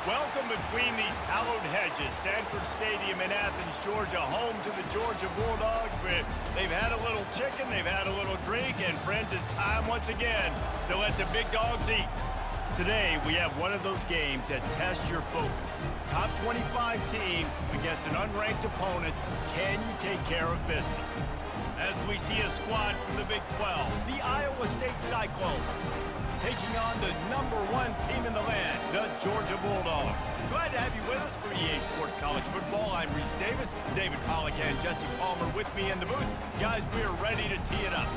Welcome between these hallowed hedges. Sanford Stadium in Athens, Georgia, home to the Georgia Bulldogs. But they've had a little chicken, they've had a little drink, and friends, it's time once again to let the big dogs eat. Today, we have one of those games that tests your focus. Top 25 team against an unranked opponent. Can you take care of business? As we see a squad from the Big 12, the Iowa State Cyclones, taking on the #1 team in the land, the Georgia Bulldogs. Glad to have you with us for EA Sports College Football. I'm Reese Davis, David Pollack and Jesse Palmer with me in the booth. Guys, we are ready to tee it up.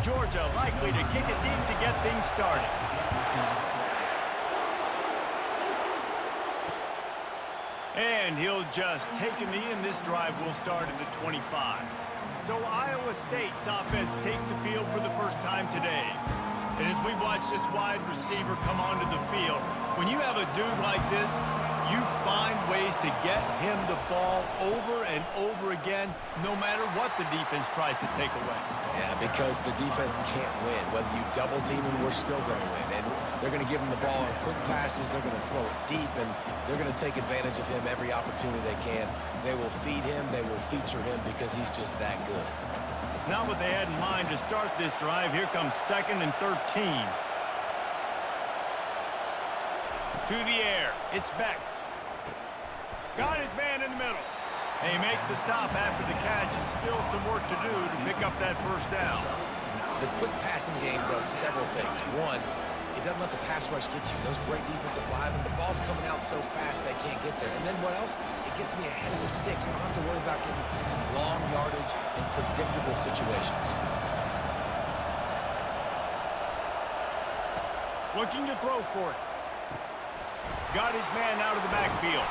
Georgia likely to kick it deep to get things started. And he'll just take a knee, and this drive will start at the 25. So Iowa State's offense takes the field for the first time today. And as we watch this wide receiver come onto the field, when you have a dude like this, you find ways to get him the ball over and over again, no matter what the defense tries to take away. Yeah, because the defense can't win. Whether you double team him, we're still going to win. And they're going to give him the ball in quick passes. They're going to throw it deep, and they're going to take advantage of him every opportunity they can. They will feed him. They will feature him because he's just that good. Not what they had in mind to start this drive. Here comes 2nd and 13. To the air. It's Beck. Got his man in the middle. They make the stop after the catch, and still some work to do to pick up that first down. The quick passing game does several things. One, it doesn't let the pass rush get you. Those great defensive linemen, the ball's coming out so fast they can't get there. And then what else? It gets me ahead of the sticks. I don't have to worry about getting long yardage in predictable situations. Looking to throw for it. Got his man out of the backfield.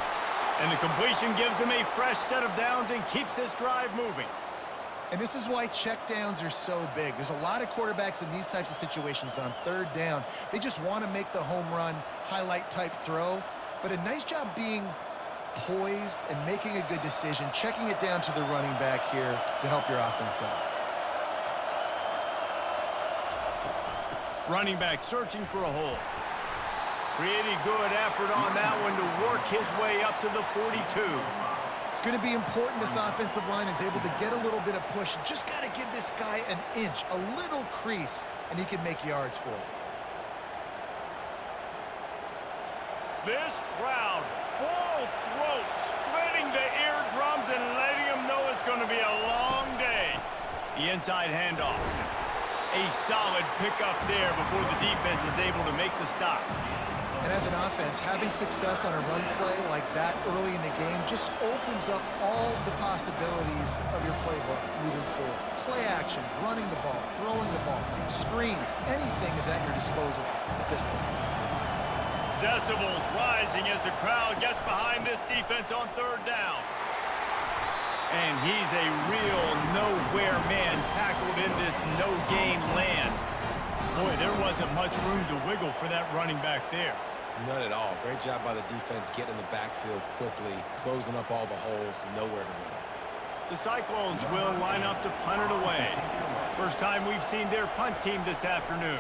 And the completion gives him a fresh set of downs and keeps this drive moving. And this is why checkdowns are so big. There's a lot of quarterbacks in these types of situations on 3rd down. They just want to make the home run, highlight-type throw. But a nice job being poised and making a good decision, checking it down to the running back here to help your offense out. Running back searching for a hole. Pretty good effort on that one to work his way up to the 42. It's going to be important this offensive line is able to get a little bit of push. Just got to give this guy an inch, a little crease, and he can make yards for it. This crowd, full throat, splitting the eardrums and letting them know it's going to be a long day. The inside handoff. A solid pickup there before the defense is able to make the stop. And as an offense, having success on a run play like that early in the game just opens up all the possibilities of your playbook moving forward. Play action, running the ball, throwing the ball, screens, anything is at your disposal at this point. Decibels rising as the crowd gets behind this defense on 3rd down. And he's a real nowhere man tackled in this no-gain land. Boy, there wasn't much room to wiggle for that running back there. None at all. Great job by the defense getting in the backfield quickly, closing up all the holes, nowhere to run. The Cyclones will line up to punt it away. First time we've seen their punt team this afternoon.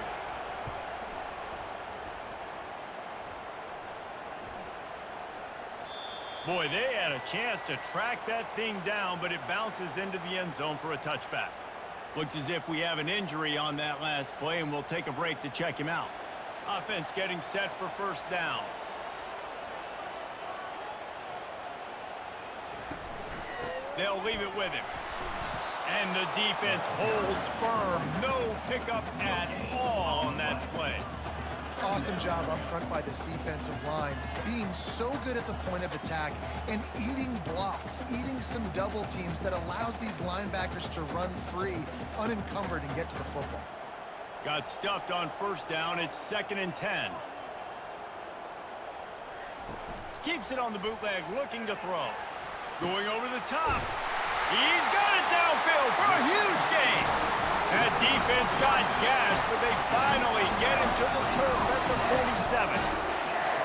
Boy, they had a chance to track that thing down, but it bounces into the end zone for a touchback. Looks as if we have an injury on that last play, and we'll take a break to check him out. Offense getting set for 1st down. They'll leave it with him. And the defense holds firm. No pickup at all on that play. Awesome job up front by this defensive line, being so good at the point of attack and eating blocks, eating some double teams that allows these linebackers to run free, unencumbered, and get to the football. Got stuffed on 1st down. It's 2nd and 10. Keeps it on the bootleg, looking to throw. Going over the top. He's got it downfield for a huge gain. That defense got gashed, but they finally get him to the turf at the 47.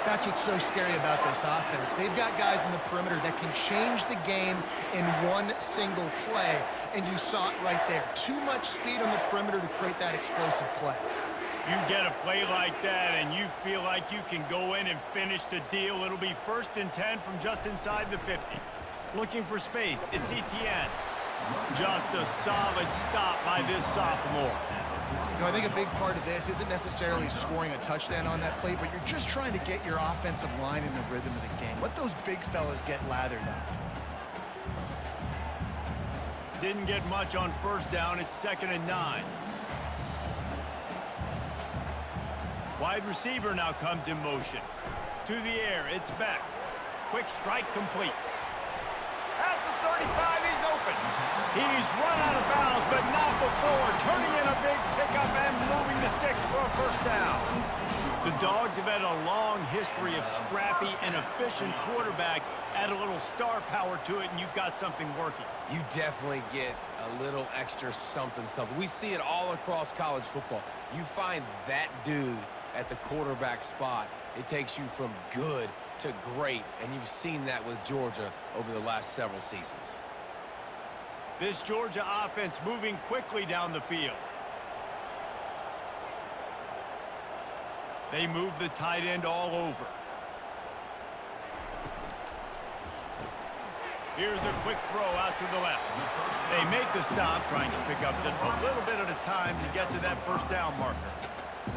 That's what's so scary about this offense. They've got guys in the perimeter that can change the game in one single play, and you saw it right there. Too much speed on the perimeter to create that explosive play. You get a play like that, and you feel like you can go in and finish the deal. It'll be 1st and 10 from just inside the 50. Looking for space. It's ETN. Just a solid stop by this sophomore. You know, I think a big part of this isn't necessarily scoring a touchdown on that play, but you're just trying to get your offensive line in the rhythm of the game. Let those big fellas get lathered up. Didn't get much on 1st down. It's 2nd and 9. Wide receiver now comes in motion. To the air, it's back. Quick strike complete. At the 35, he's open. He's run out of bounds, but not before. Turning in a big pickup and moving the sticks for a 1st down. The Dogs have had a long history of scrappy and efficient quarterbacks. Add a little star power to it, and you've got something working. You definitely get a little extra something. We see it all across college football. You find that dude at the quarterback spot, it takes you from good to great, and you've seen that with Georgia over the last several seasons. This Georgia offense moving quickly down the field. They move the tight end all over. Here's a quick throw out to the left. They make the stop, trying to pick up just a little bit at a time to get to that 1st down marker.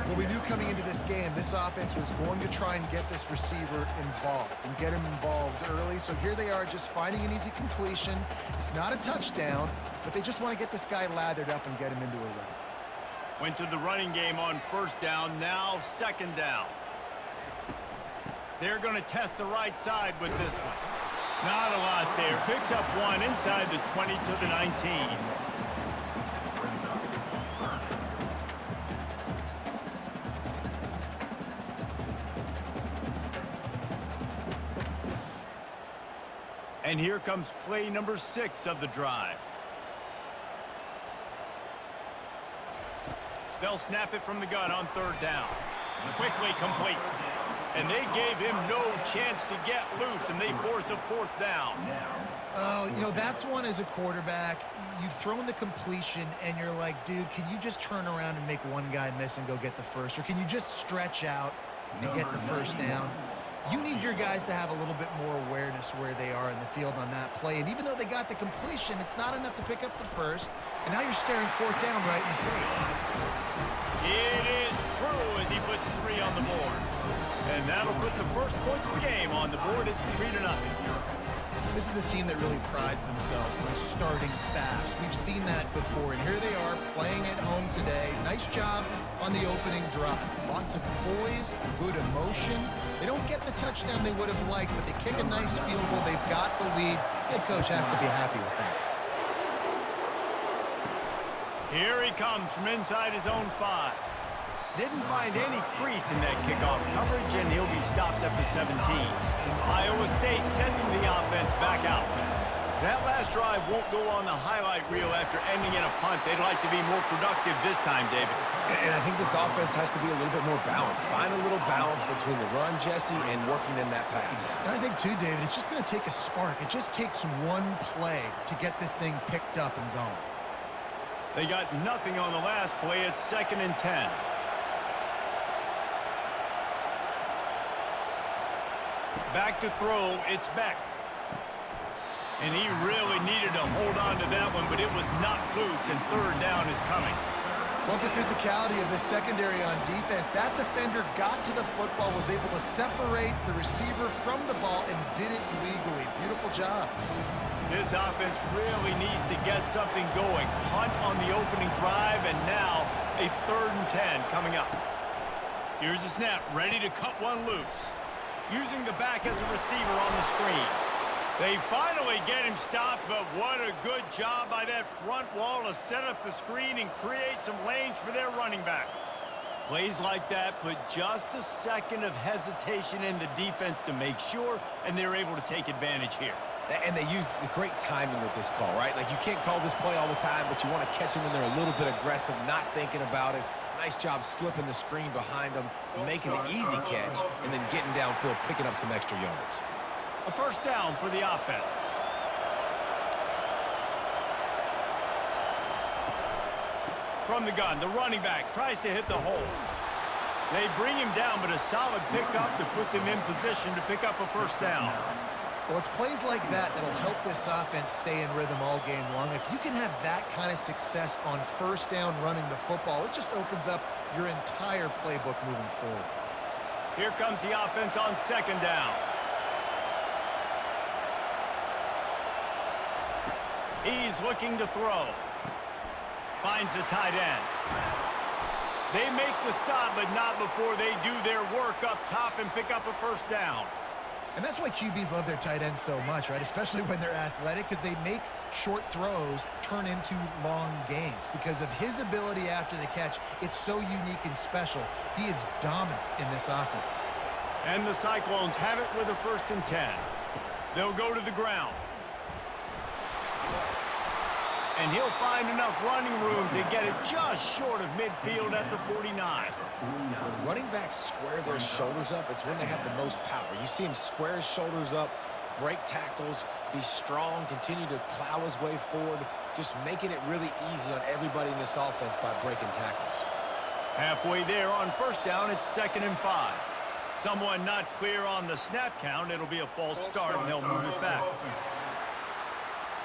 Well, we knew coming into this game, this offense was going to try and get this receiver involved and get him involved early. So here they are just finding an easy completion. It's not a touchdown, but they just want to get this guy lathered up and get him into a run. Went to the running game on 1st down, now 2nd down. They're going to test the right side with this one. Not a lot there. Picks up one inside the 20 to the 19. And here comes play number 6 of the drive. They'll snap it from the gun on 3rd down. Quickly complete. And they gave him no chance to get loose, and they force a 4th down. Oh, you know, that's one as a quarterback. You've thrown the completion, and you're like, dude, can you just turn around and make one guy miss and go get the 1st? Or can you just stretch out and get the 1st down? You need your guys to have a little bit more awareness where they are in the field on that play. And even though they got the completion, it's not enough to pick up the 1st. And now you're staring 4th down right in the face. It is true as he puts 3 on the board. And that'll put the first points of the game on the board. It's 3-0. This is a team that really prides themselves on starting fast. We've seen that before, and here they are playing at home today. Nice job on the opening drive. Lots of poise, good emotion. They don't get the touchdown they would have liked, but they kick a nice field goal. They've got the lead. Head coach has to be happy with that. Here he comes from inside his own 5. Didn't find any crease in that kickoff coverage, and he'll be stopped at the 17. Iowa State sending the offense back out. That last drive won't go on the highlight reel after ending in a punt. They'd like to be more productive this time, David. And I think this offense has to be a little bit more balanced. Find a little balance between the run, Jesse, and working in that pass. And I think, too, David, it's just going to take a spark. It just takes one play to get this thing picked up and going. They got nothing on the last play. It's 2nd and 10. Back to throw, it's Beck. And he really needed to hold on to that one, but it was not loose, and 3rd down is coming. Love the physicality of the secondary on defense. That defender got to the football, was able to separate the receiver from the ball, and did it legally. Beautiful job. This offense really needs to get something going. Punt on the opening drive, and now a 3rd and 10 coming up. Here's the snap, ready to cut one loose. Using the back as a receiver on the screen. They finally get him stopped, but what a good job by that front wall to set up the screen and create some lanes for their running back. Plays like that put just a second of hesitation in the defense to make sure, and they're able to take advantage here. And they use the great timing with this call, right? Like, you can't call this play all the time, but you want to catch them when they're a little bit aggressive, not thinking about it, Nice job slipping the screen behind him, making the easy catch, and then getting downfield, picking up some extra yards. A first down for the offense. From the gun, the running back tries to hit the hole. They bring him down, but a solid pickup to put them in position to pick up a first down. Well, it's plays like that that'll help this offense stay in rhythm all game long. If you can have that kind of success on first down running the football, it just opens up your entire playbook moving forward. Here comes the offense on second down. He's looking to throw. Finds the tight end. They make the stop, but not before they do their work up top and pick up a first down. And that's why QBs love their tight ends so much, right? Especially when they're athletic, because they make short throws turn into long gains. Because of his ability after the catch, it's so unique and special. He is dominant in this offense. And the Cyclones have it with a 1st and 10. They'll go to the ground. And he'll find enough running room to get it just short of midfield at the 49. When running backs square their shoulders up, it's when they have the most power. You see him square his shoulders up, break tackles, be strong, continue to plow his way forward, just making it really easy on everybody in this offense by breaking tackles. Halfway there on first down, it's 2nd and 5. Someone not clear on the snap count. It'll be a false start, and they'll move it back.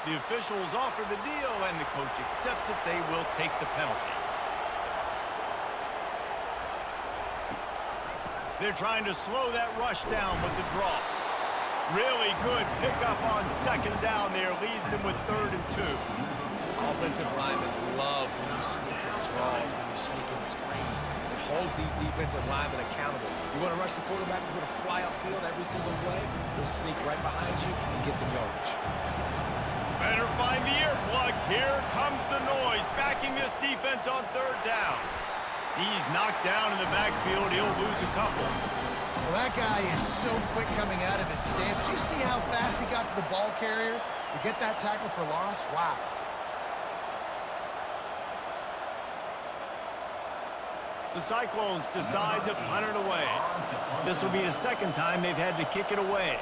The officials offer the deal, and the coach accepts it. They will take the penalty. They're trying to slow that rush down with the draw. Really good pickup on second down there. Leaves them with 3rd and 2. Offensive linemen love when you sneak in draws, when you sneak in screens. It holds these defensive linemen accountable. You want to rush the quarterback, you want to fly upfield every single play, we'll sneak right behind you and get some yardage. Better find the earplugs. Here comes the noise, backing this defense on 3rd down. He's knocked down in the backfield. He'll lose a couple. Well, that guy is so quick coming out of his stance. Do you see how fast he got to the ball carrier to get that tackle for loss? Wow. The Cyclones decide to punt it away. This will be the 2nd time they've had to kick it away.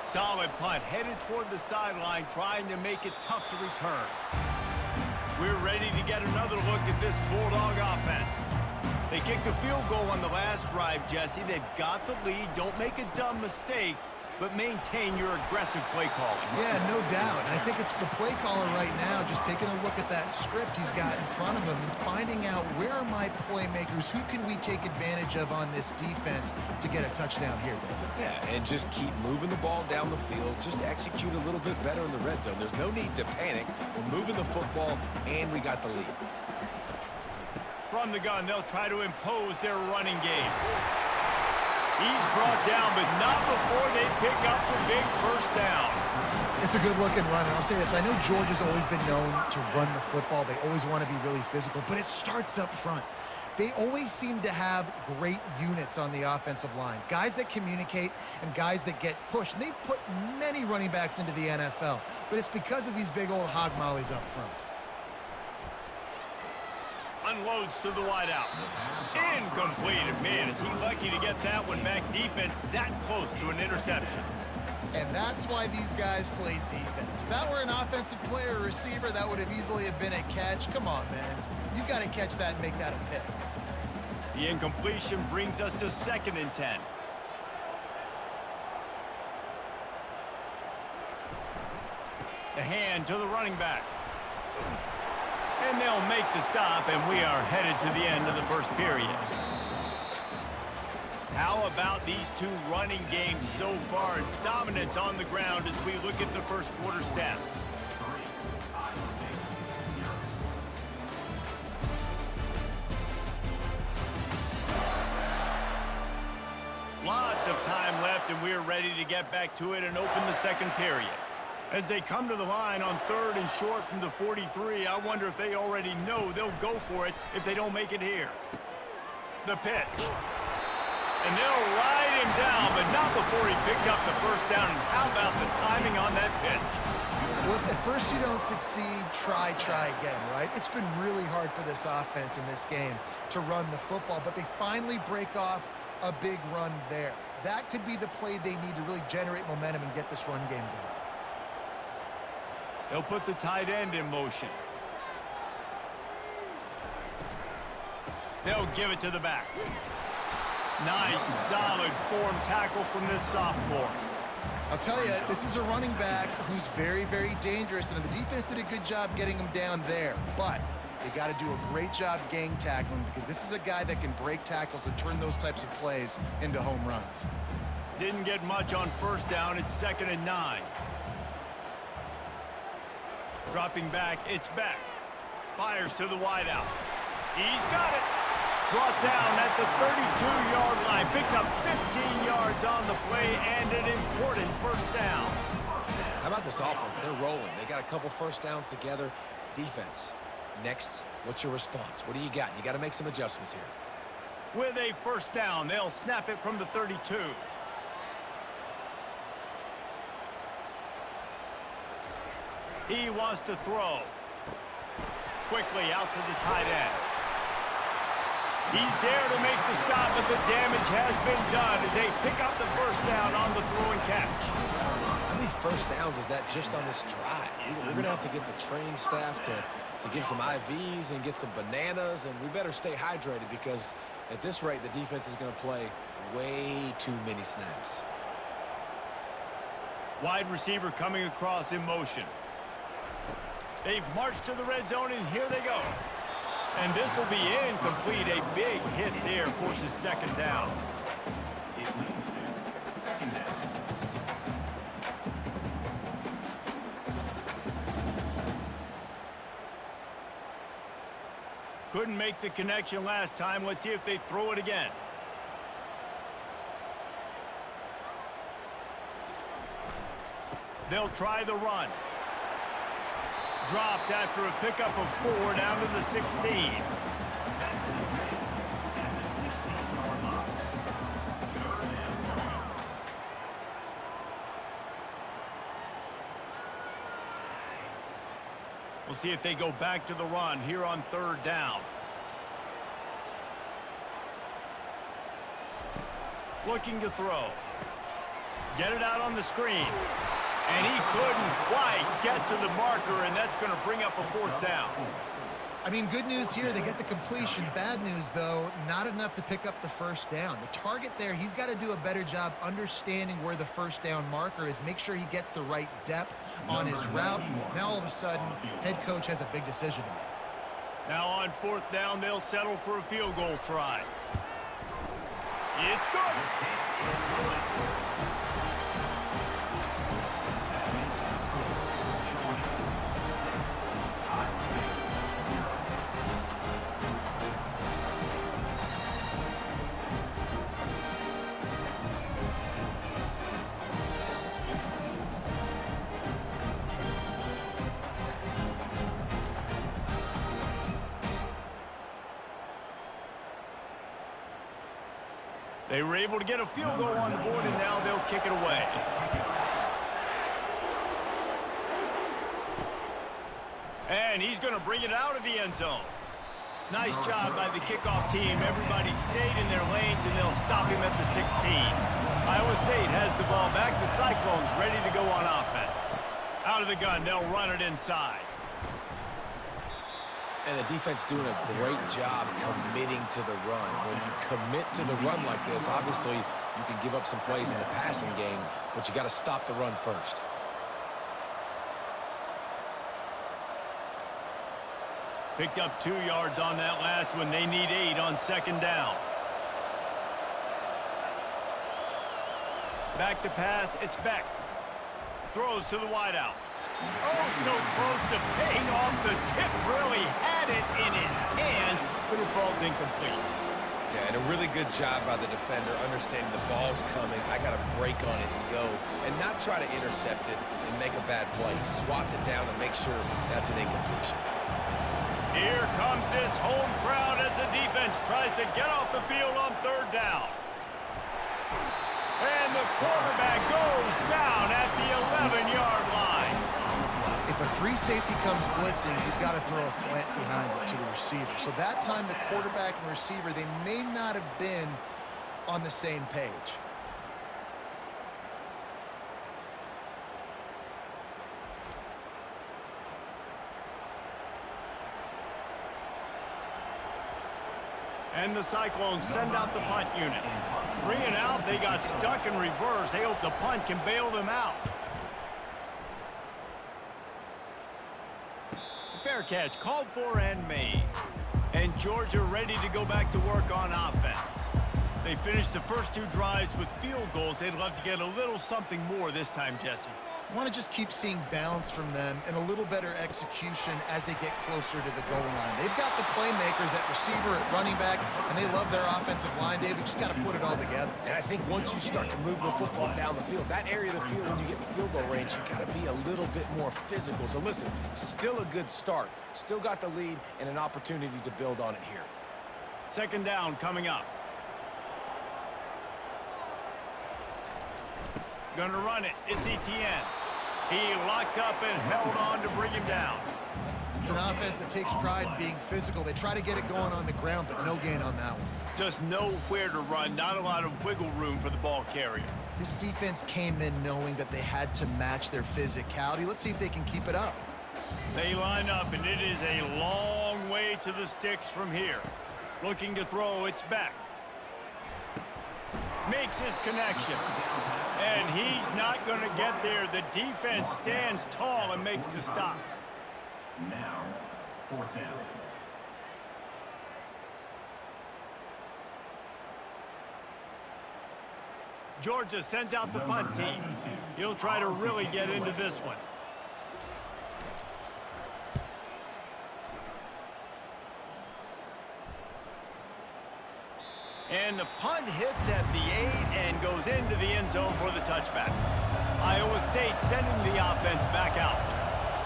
Solid punt, headed toward the sideline, trying to make it tough to return. We're ready to get another look at this Bulldog offense. They kicked a field goal on the last drive, Jesse. They've got the lead. Don't make a dumb mistake, but maintain your aggressive play calling. Yeah, no doubt. And I think it's the play caller right now just taking a look at that script he's got in front of him and finding out where are my playmakers, who can we take advantage of on this defense to get a touchdown here, David? Yeah, and just keep moving the ball down the field. Just execute a little bit better in the red zone. There's no need to panic. We're moving the football, and we got the lead. From the gun, they'll try to impose their running game. He's brought down, but not before they pick up the big first down. It's a good-looking run, and I'll say this. I know Georgia's always been known to run the football. They always want to be really physical, but it starts up front. They always seem to have great units on the offensive line. Guys that communicate and guys that get pushed. And they've put many running backs into the NFL, but it's because of these big old hog mollies up front. Unloads to the wideout. Incomplete. And man, is he lucky to get that one back. Defense that close to an interception. And that's why these guys played defense. If that were an offensive player or receiver, that would have easily have been a catch. Come on, man. You got to catch that and make that a pick. The incompletion brings us to 2nd and 10. The hand to the running back. And they'll make the stop, and we are headed to the end of the first period. How about these two running games so far? Dominance on the ground as we look at the first quarter stats. Lots of time left, and we're ready to get back to it and open the second period. As they come to the line on 3rd and short from the 43, I wonder if they already know they'll go for it if they don't make it here. The pitch. And they'll ride him down, but not before he picks up the first down. And how about the timing on that pitch? Well, if at first you don't succeed, try again, right? It's been really hard for this offense in this game to run the football, but they finally break off a big run there. That could be the play they need to really generate momentum and get this run game going. They'll put the tight end in motion. They'll give it to the back. Nice, solid form tackle from this sophomore. I'll tell you, this is a running back who's very, very dangerous, and the defense did a good job getting him down there. But they got to do a great job gang tackling because this is a guy that can break tackles and turn those types of plays into home runs. Didn't get much on first down. It's 2nd and 9. Dropping back, it's back. Fires to the wideout. He's got it. Brought down at the 32-yard line. Picks up 15 yards on the play and an important first down. How about this offense? They're rolling. They got a couple first downs together. Defense. Next, what's your response? What do you got? You got to make some adjustments here. With a first down, they'll snap it from the 32. He wants to throw. Quickly out to the tight end. He's there to make the stop, but the damage has been done as they pick up the first down on the throw and catch. How many first downs is that just on this drive? We're going to have to get the training staff to give some IVs and get some bananas, and we better stay hydrated because at this rate, the defense is going to play way too many snaps. Wide receiver coming across in motion. They've marched to the red zone, and here they go. And this will be incomplete. A big hit there forces 2nd down. Couldn't make the connection last time. Let's see if they throw it again. They'll try the run. Dropped after a pickup of 4 down to the 16. We'll see if they go back to the run here on 3rd down. Looking to throw. Get it out on the screen. And he couldn't quite get to the marker, and that's going to bring up a 4th down. I mean, good news here, they get the completion. Bad news, though, not enough to pick up the first down. The target there, he's got to do a better job understanding where the first down marker is, make sure he gets the right depth on his route. Now, all of a sudden, head coach has a big decision to make. Now on 4th down, they'll settle for a field goal try. It's good. They were able to get a field goal on the board, and now they'll kick it away. And he's going to bring it out of the end zone. Nice job by the kickoff team. Everybody stayed in their lanes, and they'll stop him at the 16. Iowa State has the ball back. The Cyclones ready to go on offense. Out of the gun, they'll run it inside. And the defense doing a great job committing to the run. When you commit to the run like this, obviously you can give up some plays in the passing game, but you got to stop the run first. Picked up 2 yards on that last one. They need 8 on 2nd down. Back to pass. It's Beck. Throws to the wideout. Oh, so close to paying off. The tip really had it in his hands, but it falls incomplete. Yeah, and a really good job by the defender understanding the ball's coming. I got to break on it and go, and not try to intercept it and make a bad play. Swats it down and make sure that's an incompletion. Here comes this home crowd as the defense tries to get off the field on 3rd down. And the quarterback goes down at the 11-yard line. free safety comes blitzing, you've got to throw a slant behind it to the receiver. So that time, the quarterback and receiver, they may not have been on the same page. And the Cyclones send out the punt unit. 3 and out, they got stuck in reverse. They hope the punt can bail them out. Fair catch, called for and made. And Georgia ready to go back to work on offense. They finished the first 2 drives with field goals. They'd love to get a little something more this time, Jesse. Want to just keep seeing balance from them and a little better execution as they get closer to the goal line. They've got the playmakers at receiver, at running back, and they love their offensive line, David. Just got to put it all together. And I think once you start to move the football down the field, that area of the field, when you get in field goal range, you got to be a little bit more physical. So listen, still a good start. Still got the lead and an opportunity to build on it here. 2nd down coming up. Gonna run it. It's Etienne. He locked up and held on to bring him down. It's an offense that takes pride in being physical. They try to get it going on the ground, but no gain on that one. Just nowhere to run. Not a lot of wiggle room for the ball carrier. This defense came in knowing that they had to match their physicality. Let's see if they can keep it up. They line up, and it is a long way to the sticks from here. Looking to throw, it's back. Makes his connection. And he's not going to get there. The defense stands tall and makes the stop. Now, 4th down. Georgia sends out the punt team. He'll try to really get into this one. And the punt hits at the 8 and goes into the end zone for the touchback. Iowa State sending the offense back out.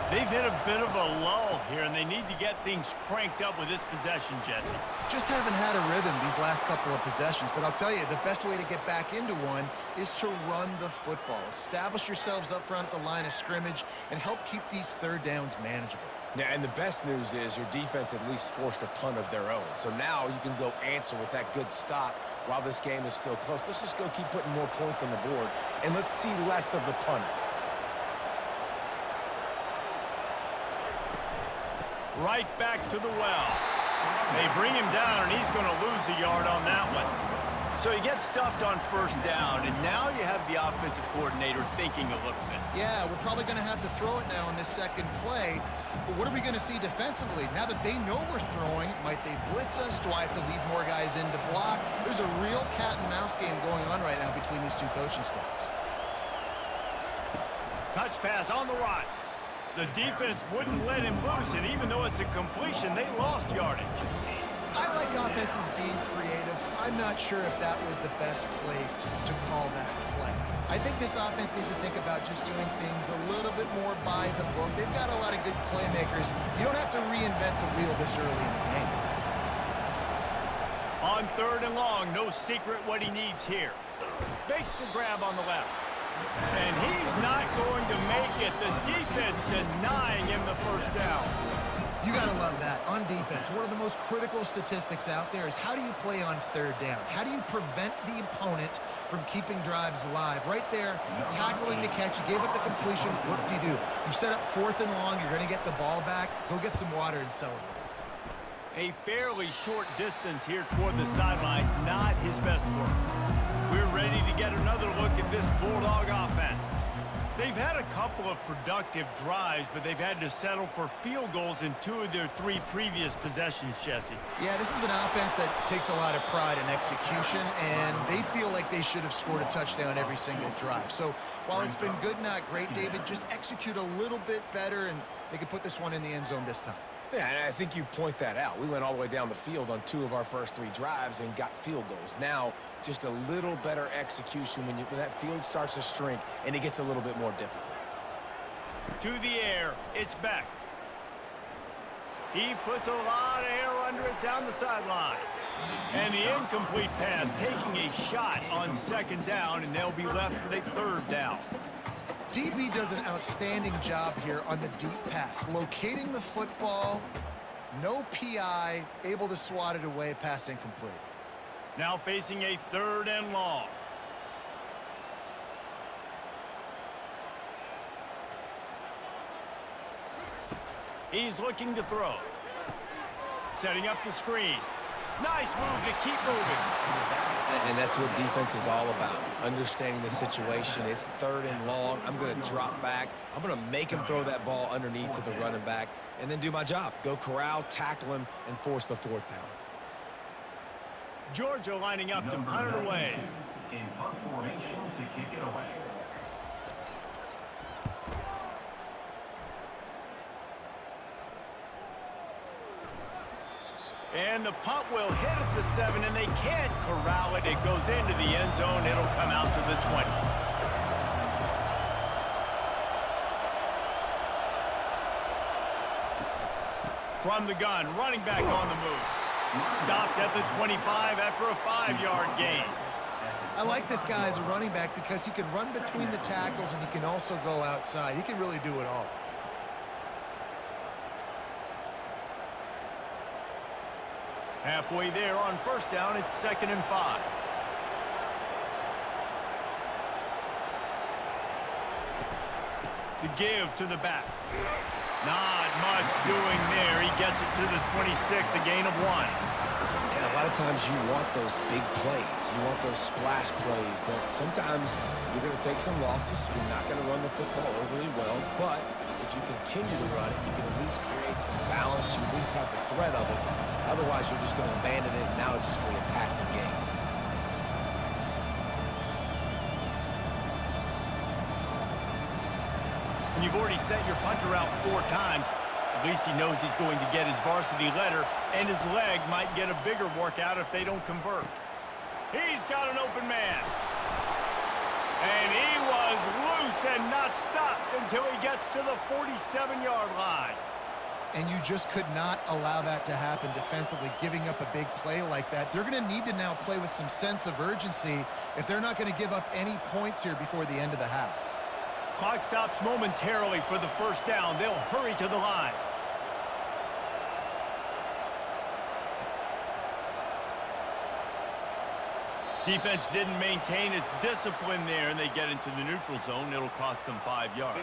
They've hit a bit of a lull here, and they need to get things cranked up with this possession, Jesse. Just haven't had a rhythm these last couple of possessions, but I'll tell you, the best way to get back into one is to run the football. Establish yourselves up front at the line of scrimmage and help keep these 3rd downs manageable. Yeah, and the best news is your defense at least forced a punt of their own. So now you can go answer with that good stop while this game is still close. Let's just go keep putting more points on the board, and let's see less of the punter. Right back to the well. They bring him down, and he's going to lose a yard on that one. So he gets stuffed on 1st down, and now you have the offensive coordinator thinking a little bit. Yeah, we're probably going to have to throw it now in this 2nd play. But what are we going to see defensively? Now that they know we're throwing, might they blitz us? Do I have to leave more guys in to block? There's a real cat-and-mouse game going on right now between these 2 coaching staffs. Touch pass on the right. The defense wouldn't let him loose, and even though it's a completion, they lost yardage. I like offenses being creative. I'm not sure if that was the best place to call that play. I think this offense needs to think about just doing things a little bit more by the book. They've got a lot of good playmakers. You don't have to reinvent the wheel this early in the game. On 3rd and long, no secret what he needs here. Makes the grab on the left. And he's not going to make it. The defense denying him the 1st down. You got to love that. On defense, one of the most critical statistics out there is how do you play on 3rd down? How do you prevent the opponent from keeping drives alive? Right there, tackling the catch. You gave up the completion. What do? You set up 4th and long. You're going to get the ball back. Go get some water and celebrate. A fairly short distance here toward the sidelines. Not his best work. We're ready to get another look at this Bulldog offense. They've had a couple of productive drives, but they've had to settle for field goals in 2 of their 3 previous possessions, Jesse. Yeah, this is an offense that takes a lot of pride in execution, and they feel like they should have scored a touchdown every single drive. So while it's been good, not great, David, just execute a little bit better, and they could put this one in the end zone this time. Yeah, and I think you point that out. We went all the way down the field on 2 of our first 3 drives and got field goals. Now, just a little better execution when that field starts to shrink and it gets a little bit more difficult. To the air, it's back. He puts a lot of air under it down the sideline. And the incomplete pass taking a shot on 2nd down, and they'll be left with a 3rd down. DB does an outstanding job here on the deep pass, locating the football, no PI, able to swat it away, pass incomplete. Now facing a 3rd and long. He's looking to throw. Setting up the screen. Nice move to keep moving. And that's what defense is all about, understanding the situation. It's 3rd and long. I'm going to drop back. I'm going to make him throw that ball underneath to the running back and then do my job. Go corral, tackle him, and force the 4th down. Georgia lining up to punt it away. In punt formation to kick it away. And the punt will hit at the 7, and they can't corral it. It goes into the end zone. It'll come out to the 20. From the gun, running back on the move. Stopped at the 25 after a 5-yard gain. I like this guy as a running back because he can run between the tackles and he can also go outside. He can really do it all. Halfway there on 1st down, it's 2nd and 5. The give to the back. Not much doing there. He gets it to the 26, a gain of 1. And a lot of times you want those big plays. You want those splash plays. But sometimes you're going to take some losses. You're not going to run the football overly well. But if you continue to run it, you can at least create some balance. You at least have the threat of it. Otherwise, you're just going to abandon it, and now it's just going to be a passing game. When you've already sent your punter out 4 times, at least he knows he's going to get his varsity letter, and his leg might get a bigger workout if they don't convert. He's got an open man. And he was loose and not stopped until he gets to the 47-yard line. And you just could not allow that to happen defensively, giving up a big play like that. They're going to need to now play with some sense of urgency if they're not going to give up any points here before the end of the half. Clock stops momentarily for the 1st down. They'll hurry to the line. Defense didn't maintain its discipline there, and they get into the neutral zone. It'll cost them 5 yards.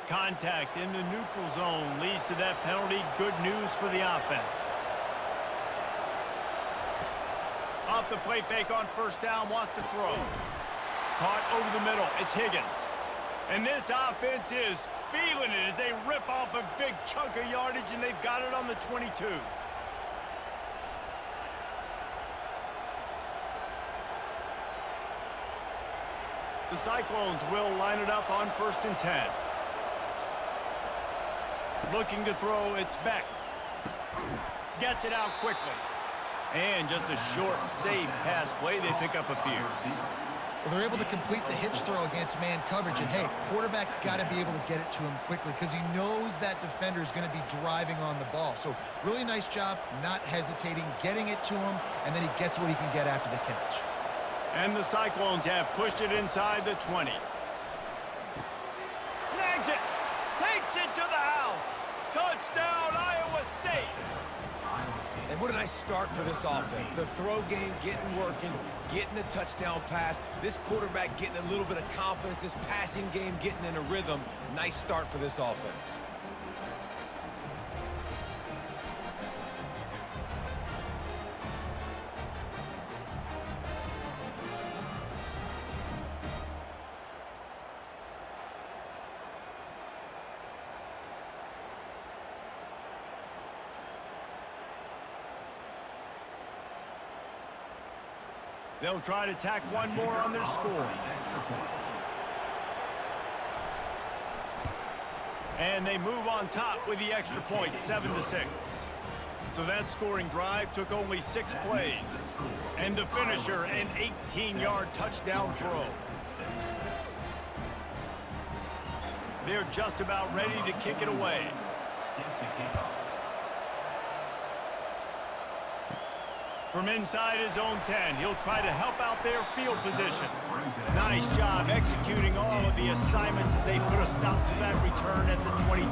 Contact in the neutral zone leads to that penalty. Good news for the offense. Off the play fake on 1st down, wants to throw. Caught over the middle. It's Higgins. And this offense is feeling it as they rip off a big chunk of yardage, and they've got it on the 22. The Cyclones will line it up on 1st and 10. Looking to throw, it's Beck. Gets it out quickly. And just a short, safe pass play. They pick up a few. Well, they're able to complete the hitch throw against man coverage. And, hey, quarterback's got to be able to get it to him quickly because he knows that defender is going to be driving on the ball. So really nice job not hesitating, getting it to him, and then he gets what he can get after the catch. And the Cyclones have pushed it inside the 20. Snags it. Takes it to the house. Touchdown, Iowa State. And what a nice start for this offense. The throw game getting working, getting the touchdown pass. This quarterback getting a little bit of confidence. This passing game getting in a rhythm. Nice start for this offense. They'll try to tack one more on their score. And they move on top with the extra point, 7-6. So that scoring drive took only 6 plays. And the finisher, an 18-yard touchdown throw. They're just about ready to kick it away. From inside his own 10, he'll try to help out their field position. Nice job executing all of the assignments as they put a stop to that return at the 22.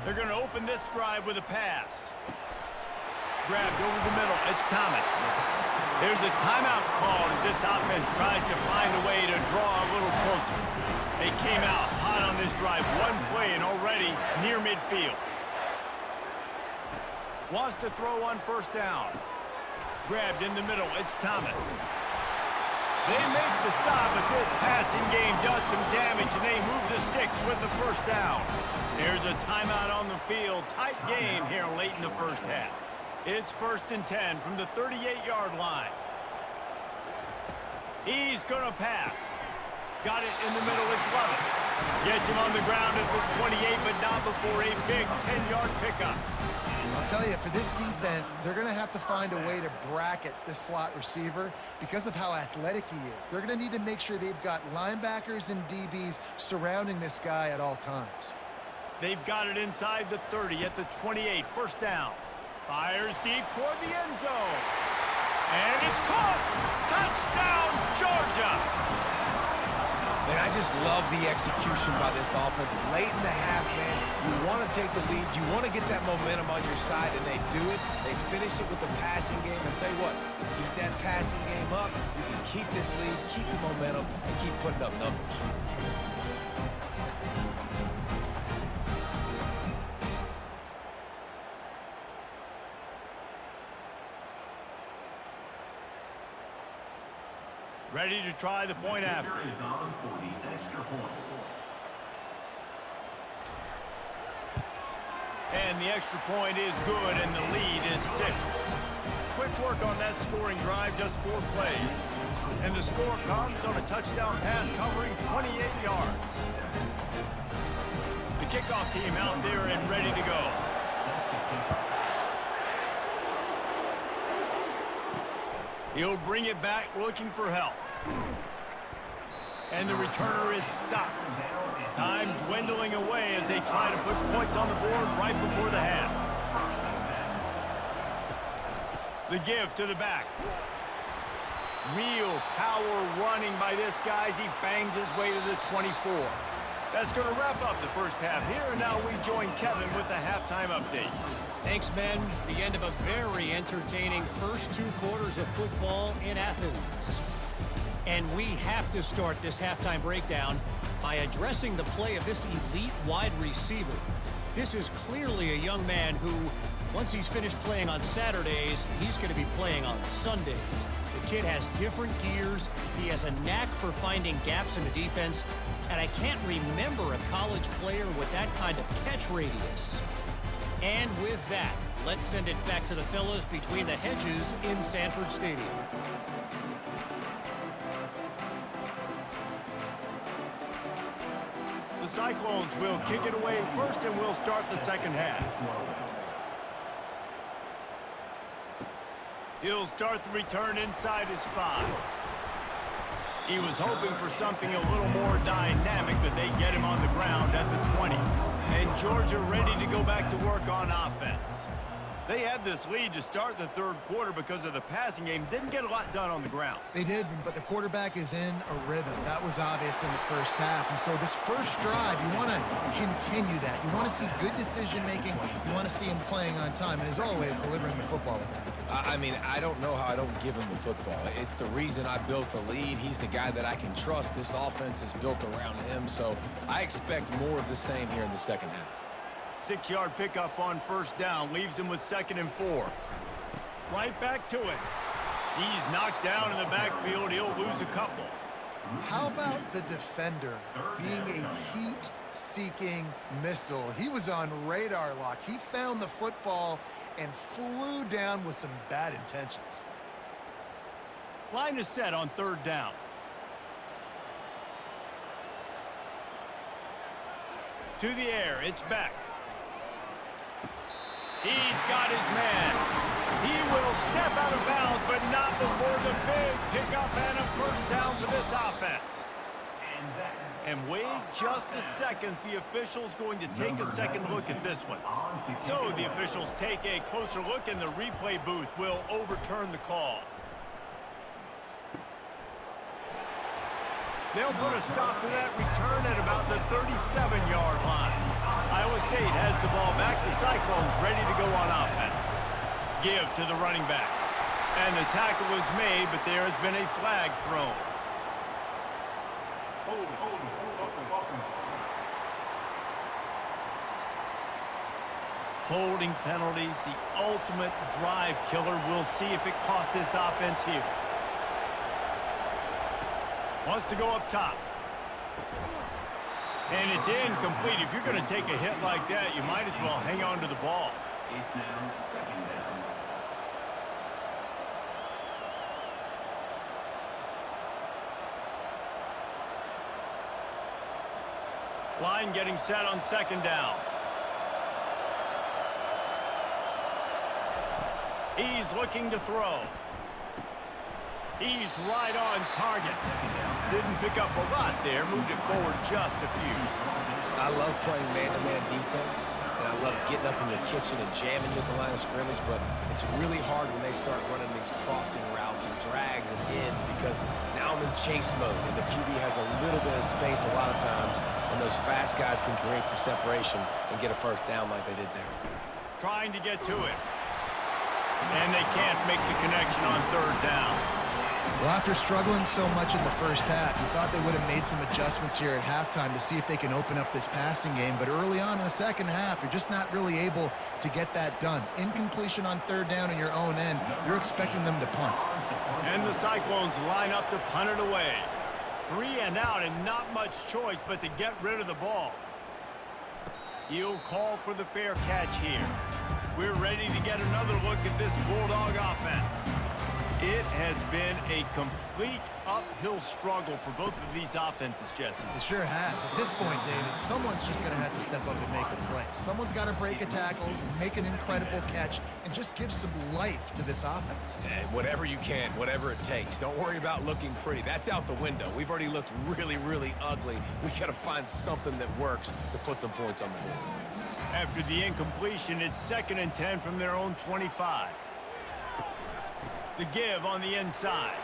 They're going to open this drive with a pass. Grabbed over the middle. It's Thomas. There's a timeout called as this offense tries to find a way to draw a little closer. They came out hot on this drive. One play and already near midfield. Wants to throw on first down. Grabbed in the middle. It's Thomas. They make the stop, but this passing game does some damage, and they move the sticks with the first down. There's a timeout on the field. Tight game here late in the first half. It's 1st and 10 from the 38-yard line. He's going to pass. Got it in the middle. It's Lovett. Gets him on the ground at the 28, but not before a big 10-yard pickup. I'll tell you, for this defense, they're going to have to find a way to bracket this slot receiver because of how athletic he is. They're going to need to make sure they've got linebackers and DBs surrounding this guy at all times. They've got it inside the 30 at the 28. First down. Fires deep toward the end zone. And it's caught. Touchdown, Georgia. Man, I just love the execution by this offense. Late in the half, man, you want to take the lead. You want to get that momentum on your side, and they do it. They finish it with the passing game. And tell you what, get that passing game up, you can keep this lead, keep the momentum, and keep putting up numbers. Ready to try the point after. Is on for the extra point. And the extra point is good, and the lead is 6. Quick work on that scoring drive, just 4 plays. And the score comes on a touchdown pass covering 28 yards. The kickoff team out there and ready to go. He'll bring it back looking for help. And the returner is stopped. Time dwindling away as they try to put points on the board right before the half. The give to the back. Real power running by this guy as he bangs his way to the 24. That's going to wrap up the first half here, and now we join Kevin with the halftime update. Thanks, men. The end of a very entertaining first 2 quarters of football in Athens. And we have to start this halftime breakdown by addressing the play of this elite wide receiver. This is clearly a young man who, once he's finished playing on Saturdays, he's going to be playing on Sundays. The kid has different gears. He has a knack for finding gaps in the defense. And I can't remember a college player with that kind of catch radius. And with that, let's send it back to the fellows between the hedges in Sanford Stadium. The Cyclones will kick it away first, and we'll start the second half. He'll start the return inside his 5. He was hoping for something a little more dynamic, but they get him on the ground at the 20. And Georgia ready to go back to work on offense. They had this lead to start the third quarter because of the passing game. Didn't get a lot done on the ground. They did, but the quarterback is in a rhythm. That was obvious in the first half. And so this first drive, you want to continue that. You want to see good decision-making. You want to see him playing on time. And as always, delivering the football with accuracy. I mean, I don't know how I don't give him the football. It's the reason I built the lead. He's the guy that I can trust. This offense is built around him. So I expect more of the same here in the second half. 6-yard pickup on first down leaves him with 2nd and 4. Right back to it. He's knocked down in the backfield. He'll lose a couple. How about the defender being a heat-seeking missile? He was on radar lock. He found the football and flew down with some bad intentions. Line is set on 3rd down. To the air. It's back. He's got his man. He will step out of bounds, but not before the big pickup and a first down for this offense. And that is And wait just a second. The official's going to take a second look at this one. So the officials take a closer look, and the replay booth will overturn the call. They'll put a stop to that return at about the 37-yard line. Iowa State has the ball back. The Cyclones ready to go on offense. Give to the running back. And the tackle is made, but there has been a flag thrown. Holding penalties, the ultimate drive killer. We'll see if it costs this offense here. Wants to go up top. And it's incomplete. If you're going to take a hit like that, you might as well hang on to the ball. It's now second down. Line getting set on second down. He's looking to throw. He's right on target. Didn't pick up a lot there. Moved it forward just a few. I love playing man-to-man defense, and I love getting up in the kitchen and jamming you at the line of scrimmage, but it's really hard when they start running these crossing routes and drags and ends because now I'm in chase mode, and the QB has a little bit of space a lot of times, and those fast guys can create some separation and get a first down like they did there. Trying to get to it. And they can't make the connection on third down. Well, after struggling so much in the first half, you thought they would have made some adjustments here at halftime to see if they can open up this passing game. But early on in the second half, you're just not really able to get that done. Incompletion on third down in your own end, you're expecting them to punt. And the Cyclones line up to punt it away. 3 and out, and not much choice but to get rid of the ball. He'll call for the fair catch here. We're ready to get another look at this Bulldog offense. It has been a complete uphill struggle for both of these offenses, Jesse. It sure has. At this point, David, someone's just going to have to step up and make a play. Someone's got to break a tackle, make an incredible catch, and just give some life to this offense. And whatever you can, whatever it takes. Don't worry about looking pretty. That's out the window. We've already looked really, really ugly. We got to find something that works to put some points on the board. After the incompletion, it's 2nd and 10 from their own 25. The give on the inside.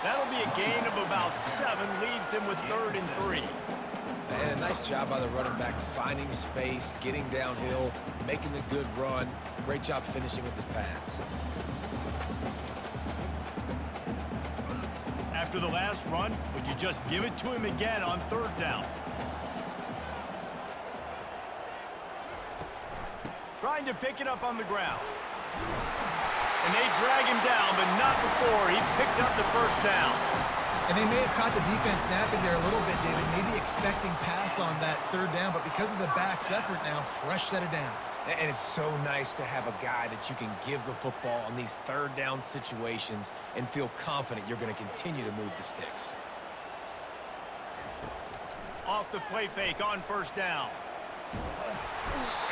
That'll be a gain of about 7, leaves him with 3rd and 3. And a nice job by the running back, finding space, getting downhill, making a good run. Great job finishing with his pads. After the last run, would you just give it to him again on 3rd down? Trying to pick it up on the ground. And they drag him down, but not before he picks up the first down. And they may have caught the defense napping there a little bit, David, maybe expecting pass on that 3rd down, but because of the back's effort now, fresh set of downs. And it's so nice to have a guy that you can give the football on these 3rd down situations and feel confident you're going to continue to move the sticks. Off the play fake on 1st down.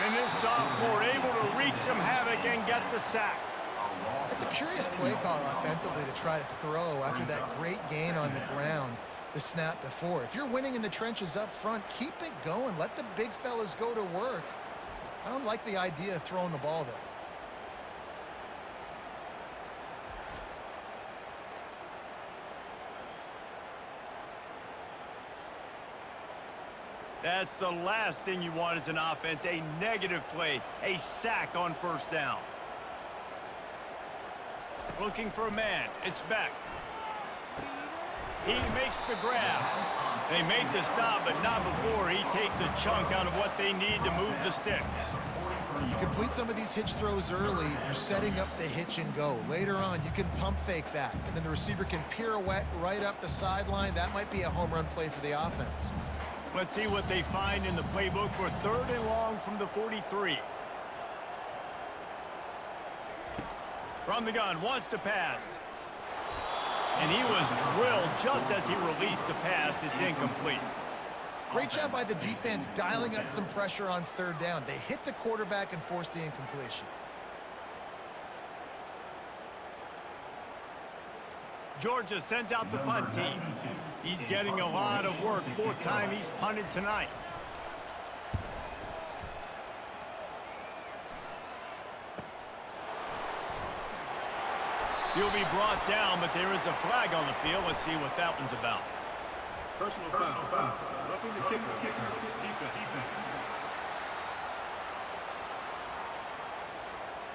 And this sophomore able to wreak some havoc and get the sack. It's a curious play call offensively to try to throw after that great gain on the ground the snap before. If you're winning in the trenches up front, keep it going. Let the big fellas go to work. I don't like the idea of throwing the ball there. That's the last thing you want as an offense, a negative play, a sack on 1st down. Looking for a man. It's Beck. He makes the grab. They make the stop, but not before he takes a chunk out of what they need to move the sticks. You complete some of these hitch throws early, you're setting up the hitch and go. Later on, you can pump fake that, and then the receiver can pirouette right up the sideline. That might be a home run play for the offense. Let's see what they find in the playbook for 3rd and long from the 43. From the gun, wants to pass. And he was drilled just as he released the pass. It's incomplete. Great job by the defense dialing up some pressure on 3rd down. They hit the quarterback and forced the incompletion. Georgia sends out the punt team. He's getting a lot of work. Fourth time he's punted tonight. He'll be brought down, but there is a flag on the field. Let's see what that one's about. Personal foul. Roughing the kicker. Defense.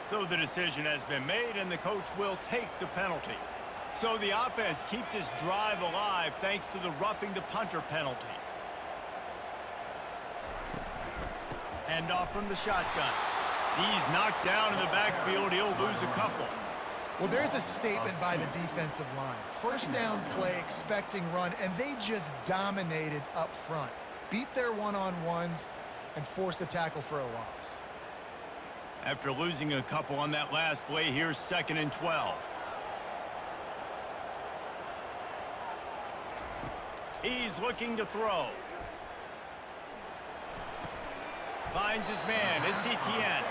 So the decision has been made, and the coach will take the penalty. So the offense keeps this drive alive thanks to the roughing the punter penalty. Handoff from the shotgun. He's knocked down in the backfield. He'll lose a couple. Well, there's a statement by the defensive line. First down play, expecting run, and they just dominated up front. Beat their one-on-ones and forced a tackle for a loss. After losing a couple on that last play, here's 2nd and 12. He's looking to throw. Finds his man. It's ETN.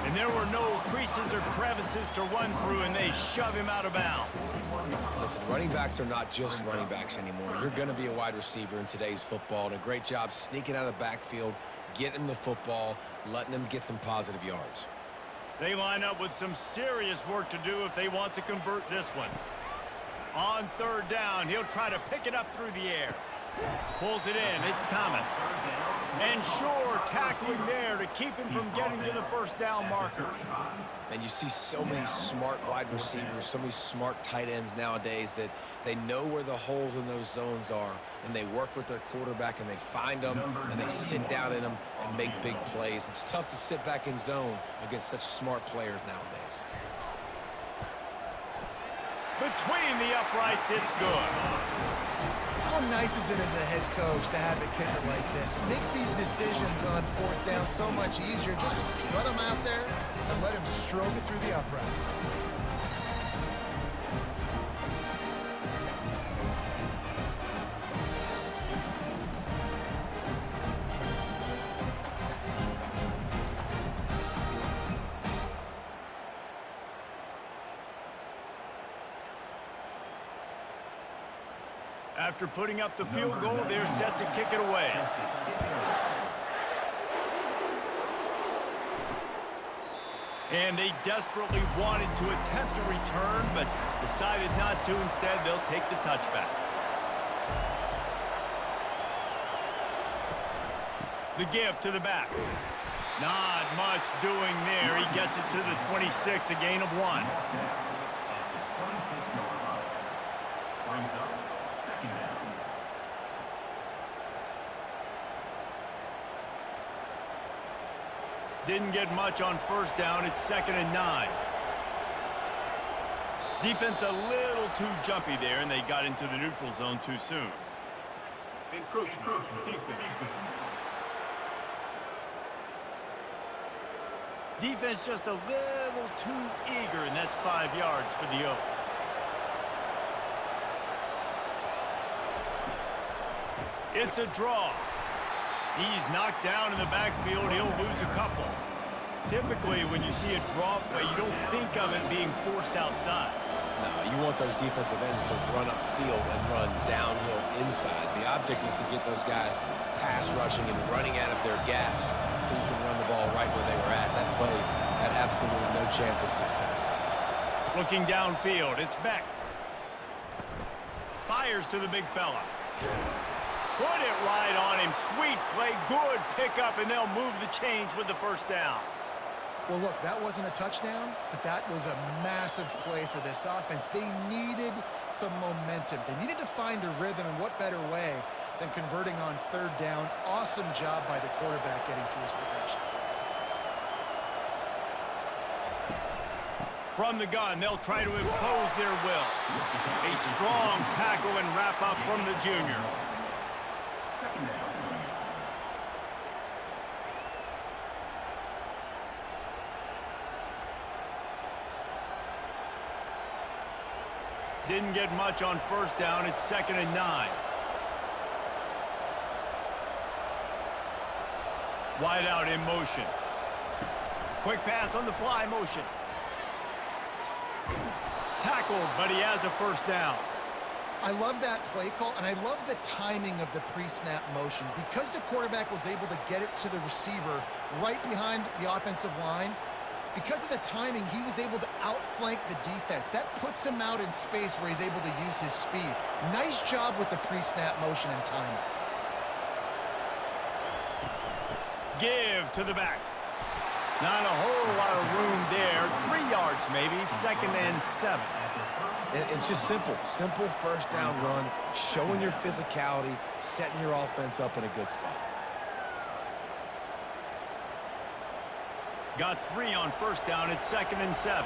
And there were no creases or crevices to run through, and they shove him out of bounds. Listen, running backs are not just running backs anymore. You're going to be a wide receiver in today's football. And a great job sneaking out of the backfield, getting him the football, letting him get some positive yards. They line up with some serious work to do if they want to convert this one. On 3rd down, he'll try to pick it up through the air. Pulls it in. It's Thomas. And Shore tackling there to keep him from getting to the first down marker. And you see so many smart wide receivers, so many smart tight ends nowadays that they know where the holes in those zones are, and they work with their quarterback, and they find them, and they sit down in them and make big plays. It's tough to sit back in zone against such smart players nowadays. Between the uprights, it's good. How nice is it as a head coach to have a kicker like this? It makes these decisions on 4th down so much easier. Just strut him out there and let him stroke it through the uprights. After putting up the field goal, they're set to kick it away. And they desperately wanted to attempt a return, but decided not to. Instead, they'll take the touchback. The give to the back. Not much doing there. He gets it to the 26, a gain of 1. Didn't get much on 1st down. It's 2nd and 9. Defense a little too jumpy there, and they got into the neutral zone too soon. Encroachment. Defense just a little too eager, and that's 5 yards for the Oak. It's a draw. He's knocked down in the backfield. He'll lose a couple. Typically, when you see a draw play, you don't think of it being forced outside. No, you want those defensive ends to run upfield and run downhill inside. The object is to get those guys pass rushing and running out of their gaps so you can run the ball right where they were at. That play had absolutely no chance of success. Looking downfield, it's Beck. Fires to the big fella. Put it right on him. Sweet play. Good pickup, and they'll move the chains with the 1st down. Well, look, that wasn't a touchdown, but that was a massive play for this offense. They needed some momentum. They needed to find a rhythm, and what better way than converting on 3rd down. Awesome job by the quarterback getting through his progression. From the gun, they'll try to impose their will. A strong tackle and wrap up from the junior. Didn't get much on 1st down. It's 2nd and 9. Wide out in motion. Quick pass on the fly motion. Tackled, but he has a 1st down. I love that play call, and I love the timing of the pre-snap motion. Because the quarterback was able to get it to the receiver right behind the offensive line, because of the timing, he was able to outflank the defense. That puts him out in space where he's able to use his speed. Nice job with the pre-snap motion and timing. Give to the back. Not a whole lot of room there. 3 yards maybe, 2nd and 7. And it's just simple first down run, showing your physicality, setting your offense up in a good spot. Got 3 on first down. It's 2nd and 7.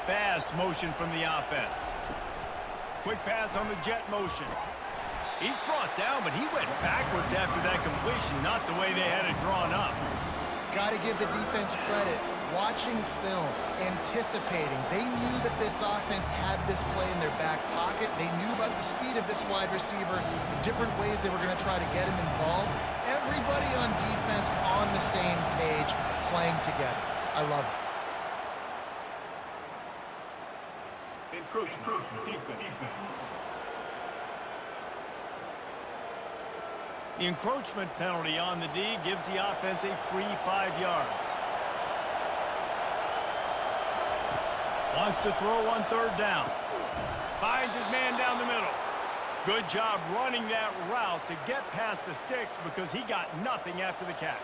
Fast motion from the offense. Quick pass on the jet motion. He's brought down, but he went backwards after that completion, not the way they had it drawn up. Got to give the defense credit. Watching film, anticipating. They knew that this offense had this play in their back pocket. They knew about the speed of this wide receiver, different ways they were going to try to get him involved. Everybody on defense on the same page, playing together. I love it. Encroachment. Defense. The encroachment penalty on the D gives the offense a free 5 yards. Wants to throw on 3rd down. Finds his man down the middle. Good job running that route to get past the sticks because he got nothing after the catch.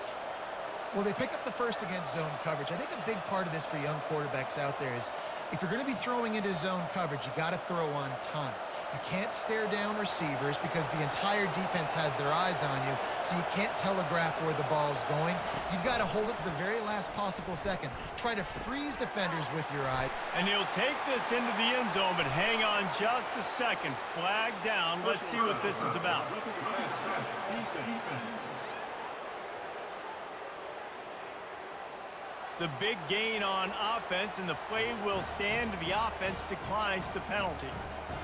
Well, they pick up the first against zone coverage. I think a big part of this for young quarterbacks out there is if you're going to be throwing into zone coverage, you got to throw on time. You can't stare down receivers because the entire defense has their eyes on you, so you can't telegraph where the ball's going. You've got to hold it to the very last possible second. Try to freeze defenders with your eye. And he'll take this into the end zone, but hang on just a second. Flag down. Let's see what this is about. The big gain on offense, and the play will stand. The offense declines the penalty.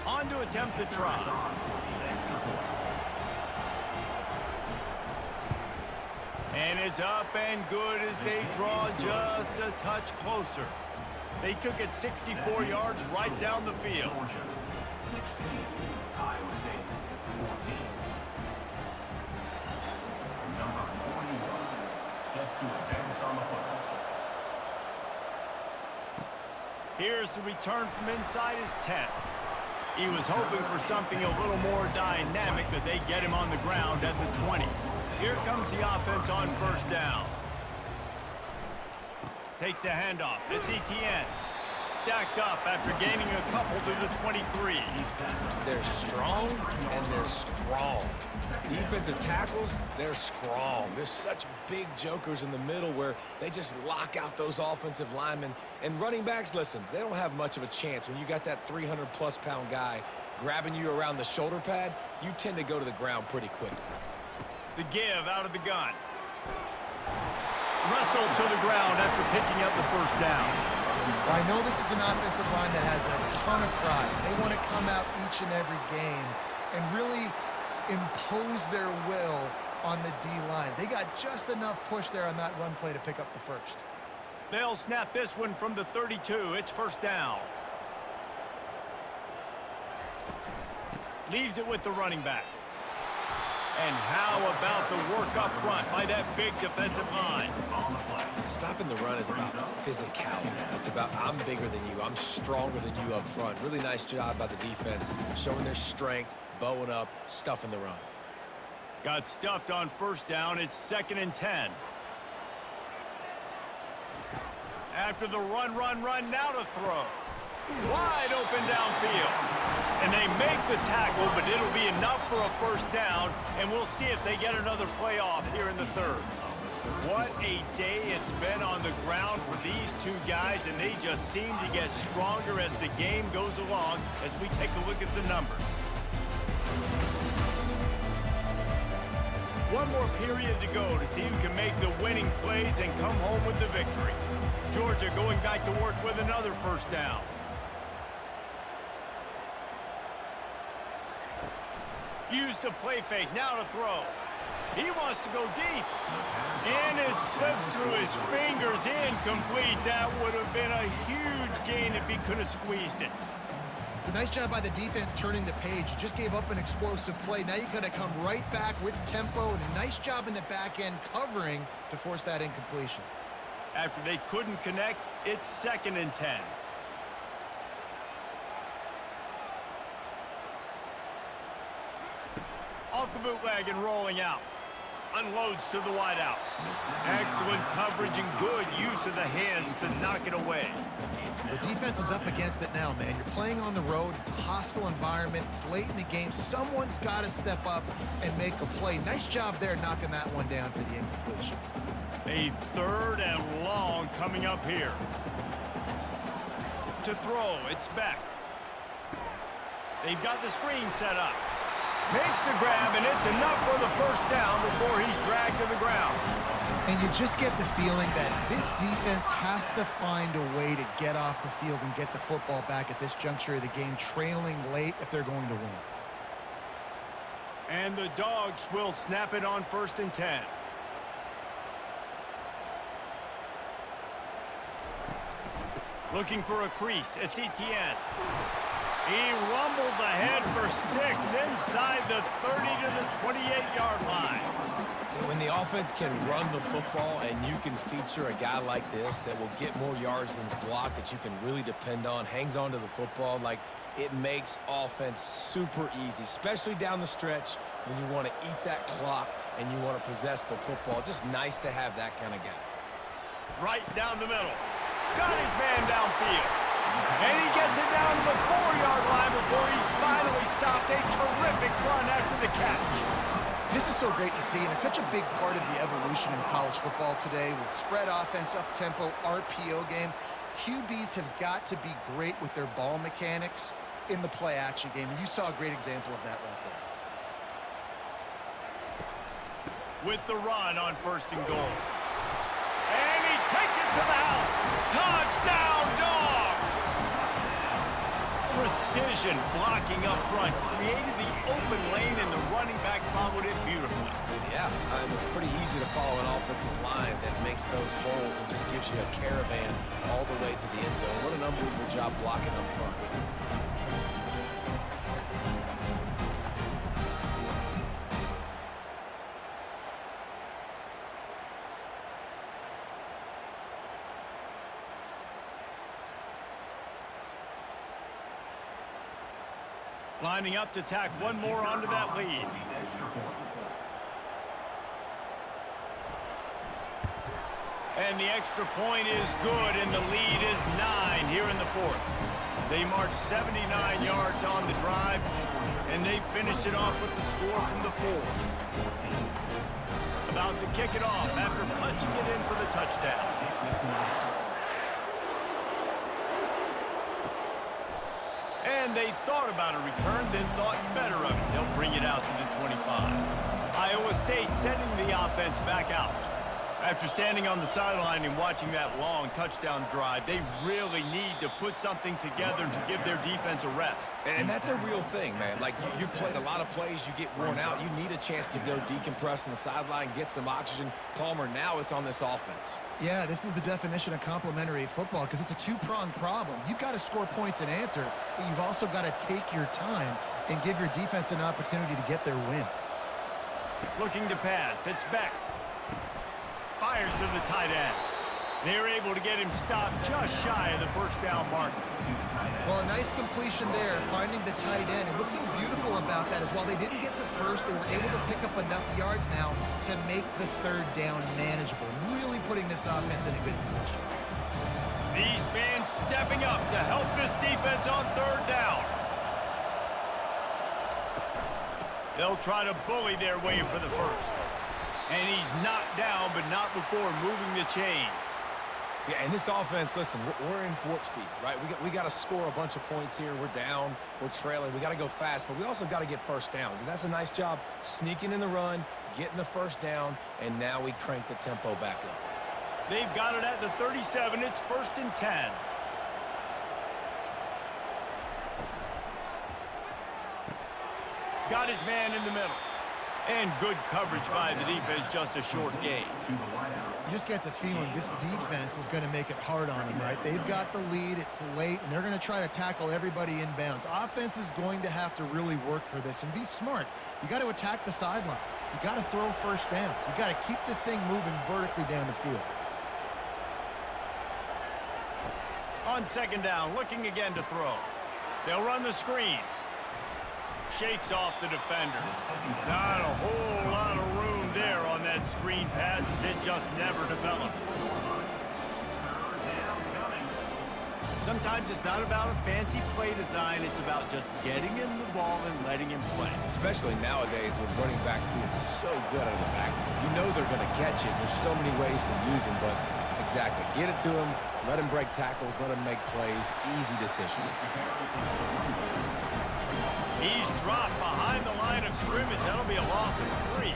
On to attempt the try. And it's up and good as they draw just a touch closer. They took it 64 yards right down the field. 16, Iowa State 14. Number 41, set to advance on the football. Here's the return from inside his 10. He was hoping for something a little more dynamic, but they get him on the ground at the 20. Here comes the offense on first down. Takes the handoff. It's ETN. Stacked up after gaining a couple to the 23. They're strong and they're strong. Defensive tackles, they're strong. There's such big jokers in the middle where they just lock out those offensive linemen. And running backs, listen, they don't have much of a chance. When you got that 300-plus pound guy grabbing you around the shoulder pad, you tend to go to the ground pretty quickly. The give out of the gun. Wrestled to the ground after picking up the first down. I know this is an offensive line that has a ton of pride. They want to come out each and every game and really impose their will on the D-line. They got just enough push there on that run play to pick up the first. They'll snap this one from the 32. It's first down. Leaves it with the running back. And how about the work up front by that big defensive line? Stopping the run is about physicality. It's about I'm bigger than you. I'm stronger than you up front. Really nice job by the defense, showing their strength, bowing up, stuffing the run. Got stuffed on first down. It's 2nd and 10. After the run, now to throw. Wide open downfield. And they make the tackle, but it'll be enough for a first down, and we'll see if they get another play off here in the third. What a day it's been on the ground for these two guys, and they just seem to get stronger as the game goes along as we take a look at the numbers. One more period to go to see who can make the winning plays and come home with the victory. Georgia going back to work with another first down. Used the play fake, now to throw. He wants to go deep. And it slips through his fingers, incomplete. That would have been a huge gain if he could have squeezed it. It's a nice job by the defense turning the page. You just gave up an explosive play. Now you've got to come right back with tempo, and a nice job in the back end covering to force that incompletion. After they couldn't connect, it's 2nd and 10. Off the bootleg and rolling out. Unloads to the wideout. Excellent coverage and good use of the hands to knock it away. The defense is up against it now, man. You're playing on the road. It's a hostile environment. It's late in the game. Someone's got to step up and make a play. Nice job there knocking that one down for the incompletion. A 3rd and long coming up here. To throw, it's Beck. They've got the screen set up. Makes the grab, and it's enough for the first down before he's dragged to the ground. And you just get the feeling that this defense has to find a way to get off the field and get the football back at this juncture of the game, trailing late if they're going to win. And the Dogs will snap it on 1st and 10. Looking for a crease. It's Etienne. He rumbles ahead for 6 inside the 30 to the 28-yard line. When the offense can run the football and you can feature a guy like this that will get more yards than's blocked, that you can really depend on, hangs on to the football, like it makes offense super easy, especially down the stretch when you want to eat that clock and you want to possess the football. Just nice to have that kind of guy. Right down the middle. Got his man downfield. And he gets it down to the 4-yard line before he's finally stopped. A terrific run after the catch. This is so great to see, and it's such a big part of the evolution in college football today with spread offense, up-tempo, RPO game. QBs have got to be great with their ball mechanics in the play-action game. You saw a great example of that right there. With the run on 1st and goal. And he takes it to the house. Touchdown, Dogs! Precision blocking up front created the open lane, and the running back followed it beautifully. Yeah, it's pretty easy to follow an offensive line that makes those holes and just gives you a caravan all the way to the end zone. What an unbelievable job blocking up front. Lining up to tack one more onto that lead. And the extra point is good, and the lead is 9 here in the 4th. They marched 79 yards on the drive, and they finished it off with the score from the 4th. About to kick it off after punching it in for the touchdown. And they thought about a return, then thought better of it. They'll bring it out to the 25. Iowa State sending the offense back out. After standing on the sideline and watching that long touchdown drive, they really need to put something together to give their defense a rest. And that's a real thing, man. Like, you played a lot of plays, you get worn out. You need a chance to go decompress on the sideline, get some oxygen. Palmer, now it's on this offense. Yeah, this is the definition of complementary football because it's a two-pronged problem. You've got to score points and answer, but you've also got to take your time and give your defense an opportunity to get their win. Looking to pass, it's Beck. Fires to the tight end. They're able to get him stopped just shy of the first down marker. Well, a nice completion there, finding the tight end. And what's so beautiful about that is while they didn't get the first, they were able to pick up enough yards now to make the 3rd down manageable, really putting this offense in a good position. These fans stepping up to help this defense on 3rd down. They'll try to bully their way for the first. And he's knocked down, but not before moving the chains. Yeah, and this offense, listen, we're in warp speed, right? We got to score a bunch of points here. We're down, we're trailing. We got to go fast, but we also got to get first downs. And that's a nice job sneaking in the run, getting the first down, and now we crank the tempo back up. They've got it at the 37. It's 1st and 10. Got his man in the middle. And good coverage by the defense, just a short gain. You just get the feeling this defense is going to make it hard on them, right? They've got the lead, it's late, and they're going to try to tackle everybody inbounds. Offense is going to have to really work for this and be smart. You got to attack the sidelines. You got to throw first downs. You got to keep this thing moving vertically down the field. On second down, looking again to throw. They'll run the screen. Shakes off the defender. Not a whole lot of room there on that screen pass as it just never developed. Sometimes it's not about a fancy play design. It's about just getting him the ball and letting him play. Especially nowadays with running backs being so good out of the backfield. You know they're going to catch it. There's so many ways to use them, but exactly. Get it to him. Let him break tackles. Let him make plays. Easy decision. He's dropped behind the line of scrimmage. That'll be a loss of 3.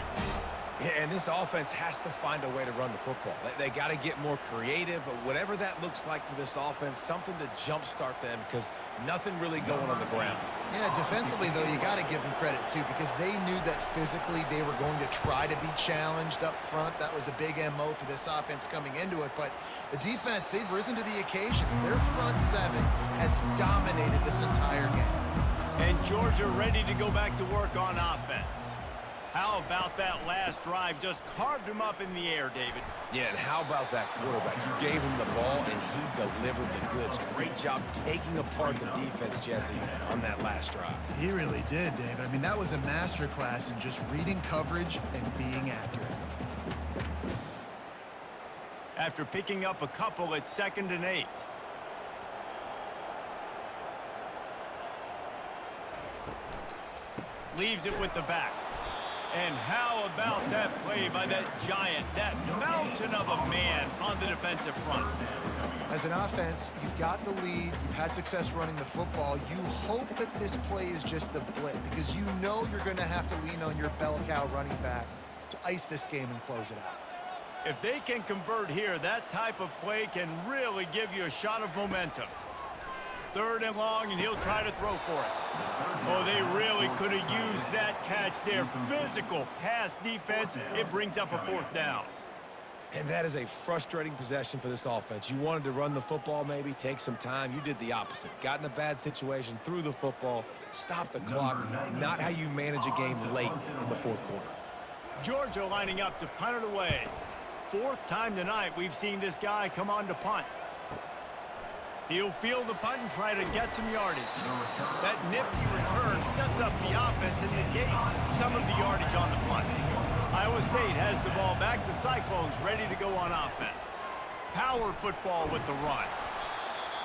Yeah, and this offense has to find a way to run the football. They got to get more creative, but whatever that looks like for this offense, something to jumpstart them because nothing really going on the ground. Yeah, defensively, though, you got to give them credit, too, because they knew that physically they were going to try to be challenged up front. That was a big MO for this offense coming into it. But the defense, they've risen to the occasion. Their front seven has dominated this entire game. And Georgia ready to go back to work on offense. How about that last drive? Just carved him up in the air, David. Yeah, and how about that quarterback? You gave him the ball, and he delivered the goods. Great job taking apart the defense, Jesse, on that last drive. He really did, David. I mean, that was a masterclass in just reading coverage and being accurate. After picking up a couple, it's 2nd and 8. Leaves it with the back. And how about that play by that giant, that mountain of a man on the defensive front? As an offense, you've got the lead. You've had success running the football. You hope that this play is just the blip because you know you're going to have to lean on your bell cow running back to ice this game and close it out. If they can convert here, that type of play can really give you a shot of momentum. 3rd and long, and he'll try to throw for it. Oh, they really could have used that catch there. Physical pass defense. It brings up a 4th down. And that is a frustrating possession for this offense. You wanted to run the football, maybe take some time. You did the opposite. Got in a bad situation, threw the football, stopped the clock. Not how you manage a game late in the 4th quarter. Georgia lining up to punt it away. 4th time tonight we've seen this guy come on to punt. He'll field the punt and try to get some yardage. That nifty return sets up the offense and negates some of the yardage on the punt. Iowa State has the ball back. The Cyclones ready to go on offense. Power football with the run.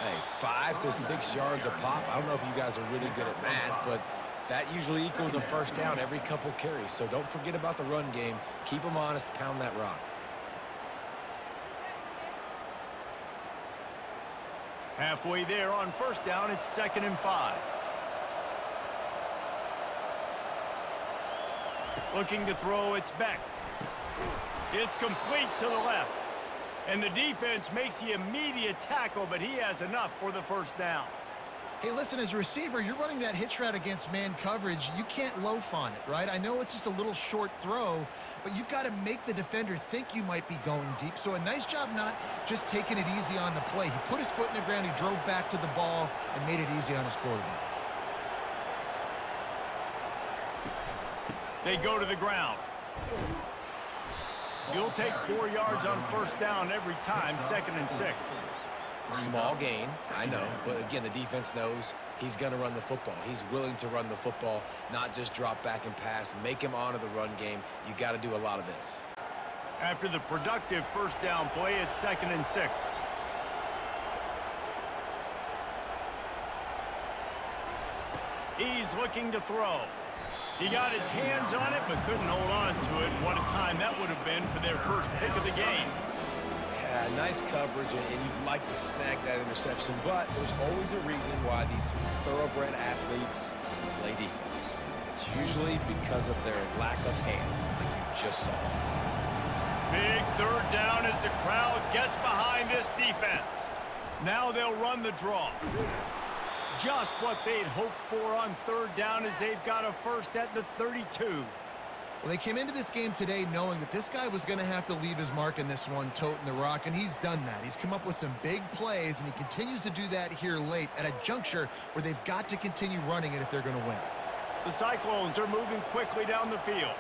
Hey, 5 to 6 yards a pop. I don't know if you guys are really good at math, but that usually equals a 1st down every couple carries. So don't forget about the run game. Keep them honest. Pound that rock. Halfway there on 1st down, it's 2nd and 5. Looking to throw, it's Beck. It's complete to the left. And the defense makes the immediate tackle, but he has enough for the 1st down. Hey, listen, as a receiver, you're running that hitch route against man coverage. You can't loaf on it, right? I know it's just a little short throw, but you've got to make the defender think you might be going deep. So a nice job not just taking it easy on the play. He put his foot in the ground, he drove back to the ball, and made it easy on his quarterback. They go to the ground. You'll take 4 yards on 1st down every time, 2nd and 6. Small gain, I know, but again, the defense knows he's going to run the football. He's willing to run the football, not just drop back and pass, make him honor the run game. You got to do a lot of this. After the productive 1st down play, it's 2nd and 6. He's looking to throw. He got his hands on it, but couldn't hold on to it. What a time that would have been for their 1st pick of the game. Yeah, nice coverage, and you'd like to snag that interception, but there's always a reason why these thoroughbred athletes play defense. It's usually because of their lack of hands, like you just saw. Big 3rd down as the crowd gets behind this defense. Now they'll run the draw. Just what they'd hoped for on 3rd down as they've got a 1st at the 32. Well, they came into this game today knowing that this guy was going to have to leave his mark in this one, toting the rock, and he's done that. He's come up with some big plays, and he continues to do that here late at a juncture where they've got to continue running it if they're going to win. The Cyclones are moving quickly down the field.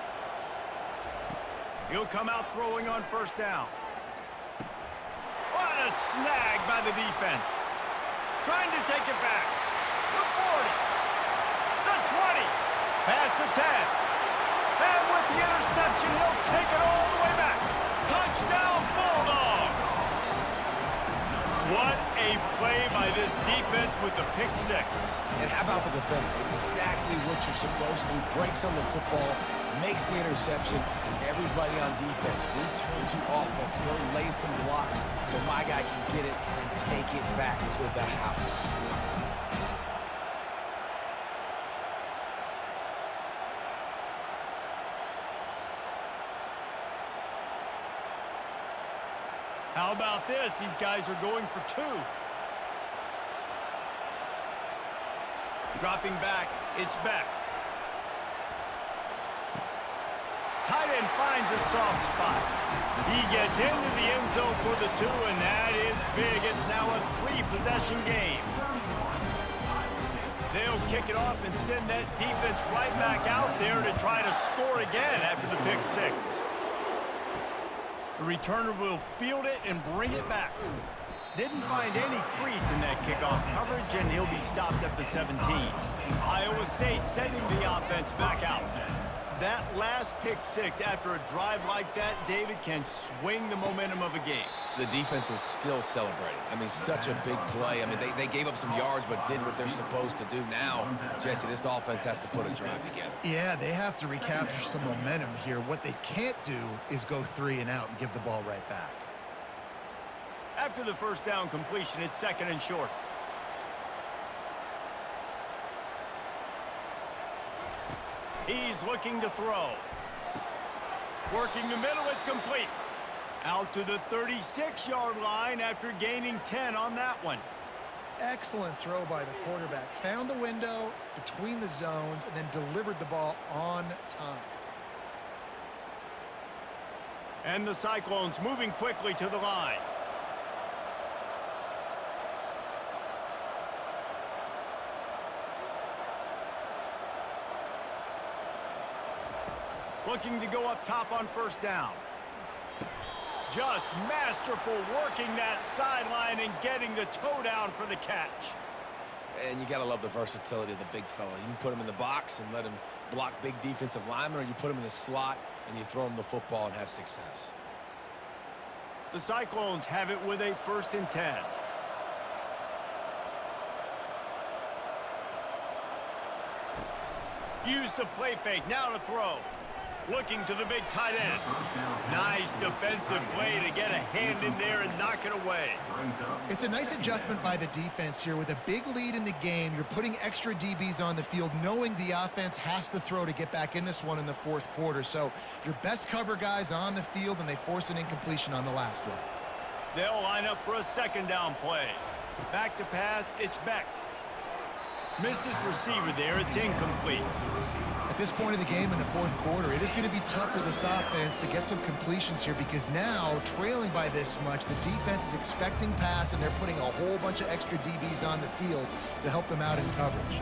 He'll come out throwing on first down. What a snag by the defense. Trying to take it back. The 40. The 20. Past the 10. And with the interception, he'll take it all the way back. Touchdown, Bulldogs. What a play by this defense with the pick six. And how about the defender? Exactly what you're supposed to do. Breaks on the football, makes the interception. Everybody on defense, return to offense. Go lay some blocks so my guy can get it and take it back to the house. How about this? These guys are going for two. Dropping back, it's back. Tight end finds a soft spot. He gets into the end zone for the two, and that is big. It's now a three-possession game. They'll kick it off and send that defense right back out there to try to score again after the pick six. The returner will field it and bring it back. Didn't find any crease in that kickoff coverage, and he'll be stopped at the 17. Iowa State sending the offense back out. That last pick six after a drive like that, David, can swing the momentum of a game. The defense is still celebrating. I mean, such a big play. I mean, they gave up some yards but did what they're supposed to do. Now, Jesse, this offense has to put a drive together. Yeah, they have to recapture some momentum here. What they can't do is go 3 and out and give the ball right back. After the first down completion, it's second and short. He's looking to throw. Working the middle, it's complete. Out to the 36-yard line after gaining 10 on that one. Excellent throw by the quarterback. Found the window between the zones and then delivered the ball on time. And the Cyclones moving quickly to the line. Looking to go up top on first down. Just masterful working that sideline and getting the toe down for the catch. And you got to love the versatility of the big fella. You can put him in the box and let him block big defensive linemen, or you put him in the slot and you throw him the football and have success. The Cyclones have it with a 1st and 10. Use the play fake, now to throw. Looking to the big tight end. Nice defensive play to get a hand in there and knock it away. It's a nice adjustment by the defense here. With a big lead in the game, you're putting extra DBs on the field, knowing the offense has to throw to get back in this one in the 4th quarter. So your best cover guys on the field, and they force an incompletion on the last one. They'll line up for a 2nd down play. Back to pass, it's Beck. Missed his receiver there, it's incomplete. At this point in the game in the 4th quarter, it is going to be tough for this offense to get some completions here, because now, trailing by this much, the defense is expecting pass, and they're putting a whole bunch of extra DBs on the field to help them out in coverage.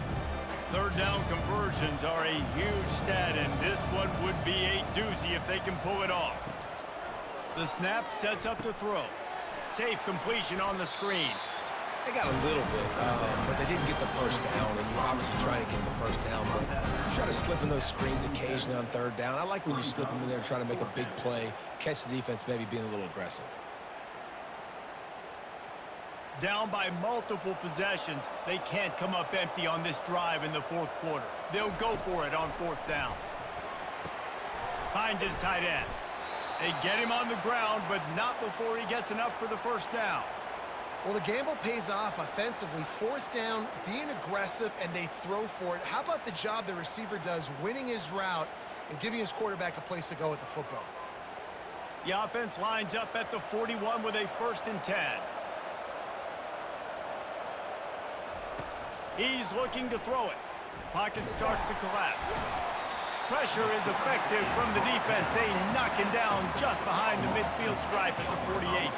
3rd down conversions are a huge stat, and this one would be a doozy if they can pull it off. The snap sets up to throw. Safe completion on the screen. They got a little bit, but they didn't get the first down, and you're obviously trying to get the first down, but you try to slip in those screens occasionally on 3rd down. I like when you slip them in there, try to make a big play, catch the defense maybe being a little aggressive. Down by multiple possessions, they can't come up empty on this drive in the 4th quarter. They'll go for it on 4th down. Finds his tight end. They get him on the ground, but not before he gets enough for the 1st down. Well, the gamble pays off offensively. 4th down, being aggressive, and they throw for it. How about the job the receiver does, winning his route and giving his quarterback a place to go with the football? The offense lines up at the 41 with a 1st and 10. He's looking to throw it. Pocket starts to collapse. Pressure is effective from the defense. They knock him down just behind the midfield stripe at the 48.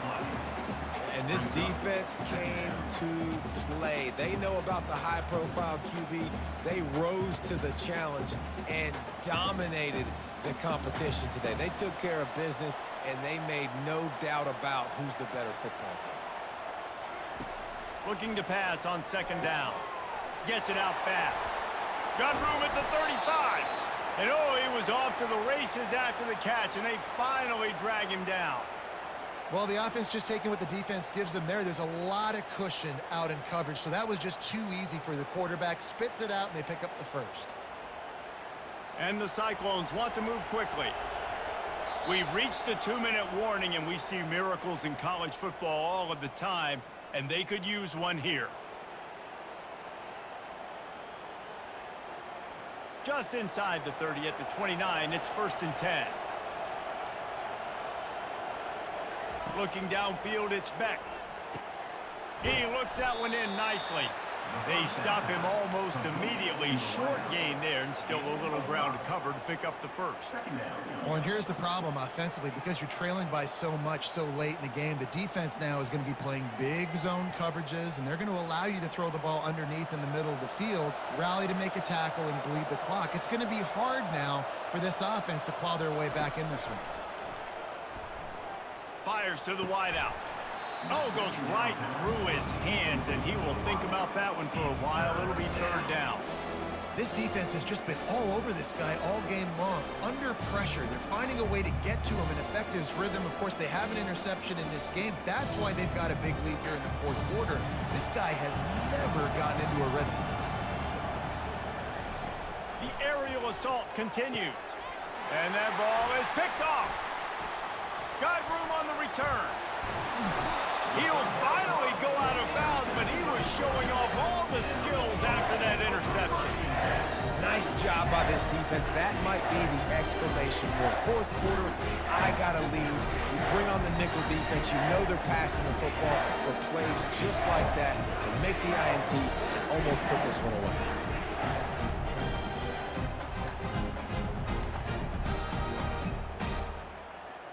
And this defense came to play. They know about the high-profile QB. They rose to the challenge and dominated the competition today. They took care of business, and they made no doubt about who's the better football team. Looking to pass on second down. Gets it out fast. Got room at the 35. And oh, he was off to the races after the catch, and they finally drag him down. Well, the offense just taking what the defense gives them there. There's a lot of cushion out in coverage, so that was just too easy for the quarterback. Spits it out, and they pick up the first. And the Cyclones want to move quickly. We've reached the 2-minute warning, and we see miracles in college football all of the time, and they could use one here. Just inside the 30 at the 29, it's 1st and 10. Looking downfield, it's Beck. He looks that one in nicely. They stop him almost immediately. Short gain there, and still a little ground to cover to pick up the first. Well, and here's the problem offensively. Because you're trailing by so much so late in the game, the defense now is going to be playing big zone coverages, and they're going to allow you to throw the ball underneath in the middle of the field, rally to make a tackle, and bleed the clock. It's going to be hard now for this offense to claw their way back in this one. Fires to the wideout. Oh, goes right through his hands, and he will think about that one for a while. It'll be 3rd down. This defense has just been all over this guy all game long. Under pressure, they're finding a way to get to him and affect his rhythm. Of course, they have an interception in this game. That's why they've got a big lead here in the 4th quarter. This guy has never gotten into a rhythm. The aerial assault continues. And that ball is picked off. Got room on the return. He'll finally go out of bounds, but he was showing off all the skills after that interception. Nice job by this defense. That might be the exclamation point. 4th quarter, I got a lead. You bring on the nickel defense. You know they're passing the football for plays just like that to make the INT and almost put this one away.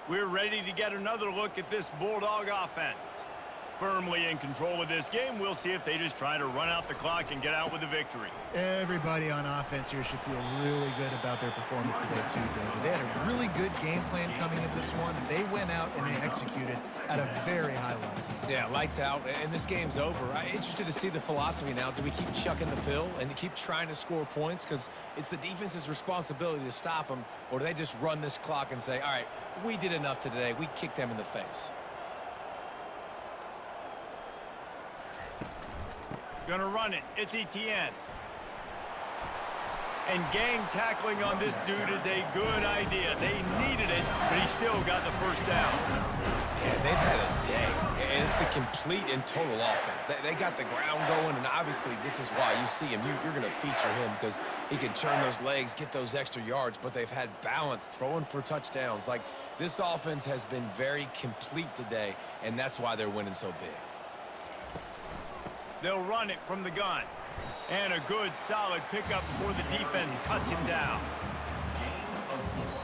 We're ready to get another look at this Bulldog offense. Firmly in control of this game, we'll see if they just try to run out the clock and get out with a victory. Everybody on offense here should feel really good about their performance today, too, David. They had a really good game plan coming into this one, and they went out and they executed at a very high level. Yeah, lights out, and this game's over. I'm interested to see the philosophy now. Do we keep chucking the pill and keep trying to score points because it's the defense's responsibility to stop them, or do they just run this clock and say, all right, we did enough today. We kicked them in the face. Gonna run it. It's ETN. And gang tackling on this dude is a good idea. They needed it, but he still got the first down. Yeah, they've had a day. And it's the complete and total offense. They got the ground going, and obviously this is why you see him. You're going to feature him because he can turn those legs, get those extra yards, but they've had balance, throwing for touchdowns. Like, this offense has been very complete today, and that's why they're winning so big. They'll run it from the gun. And a good, solid pickup before the defense cuts him down. Gain of 4.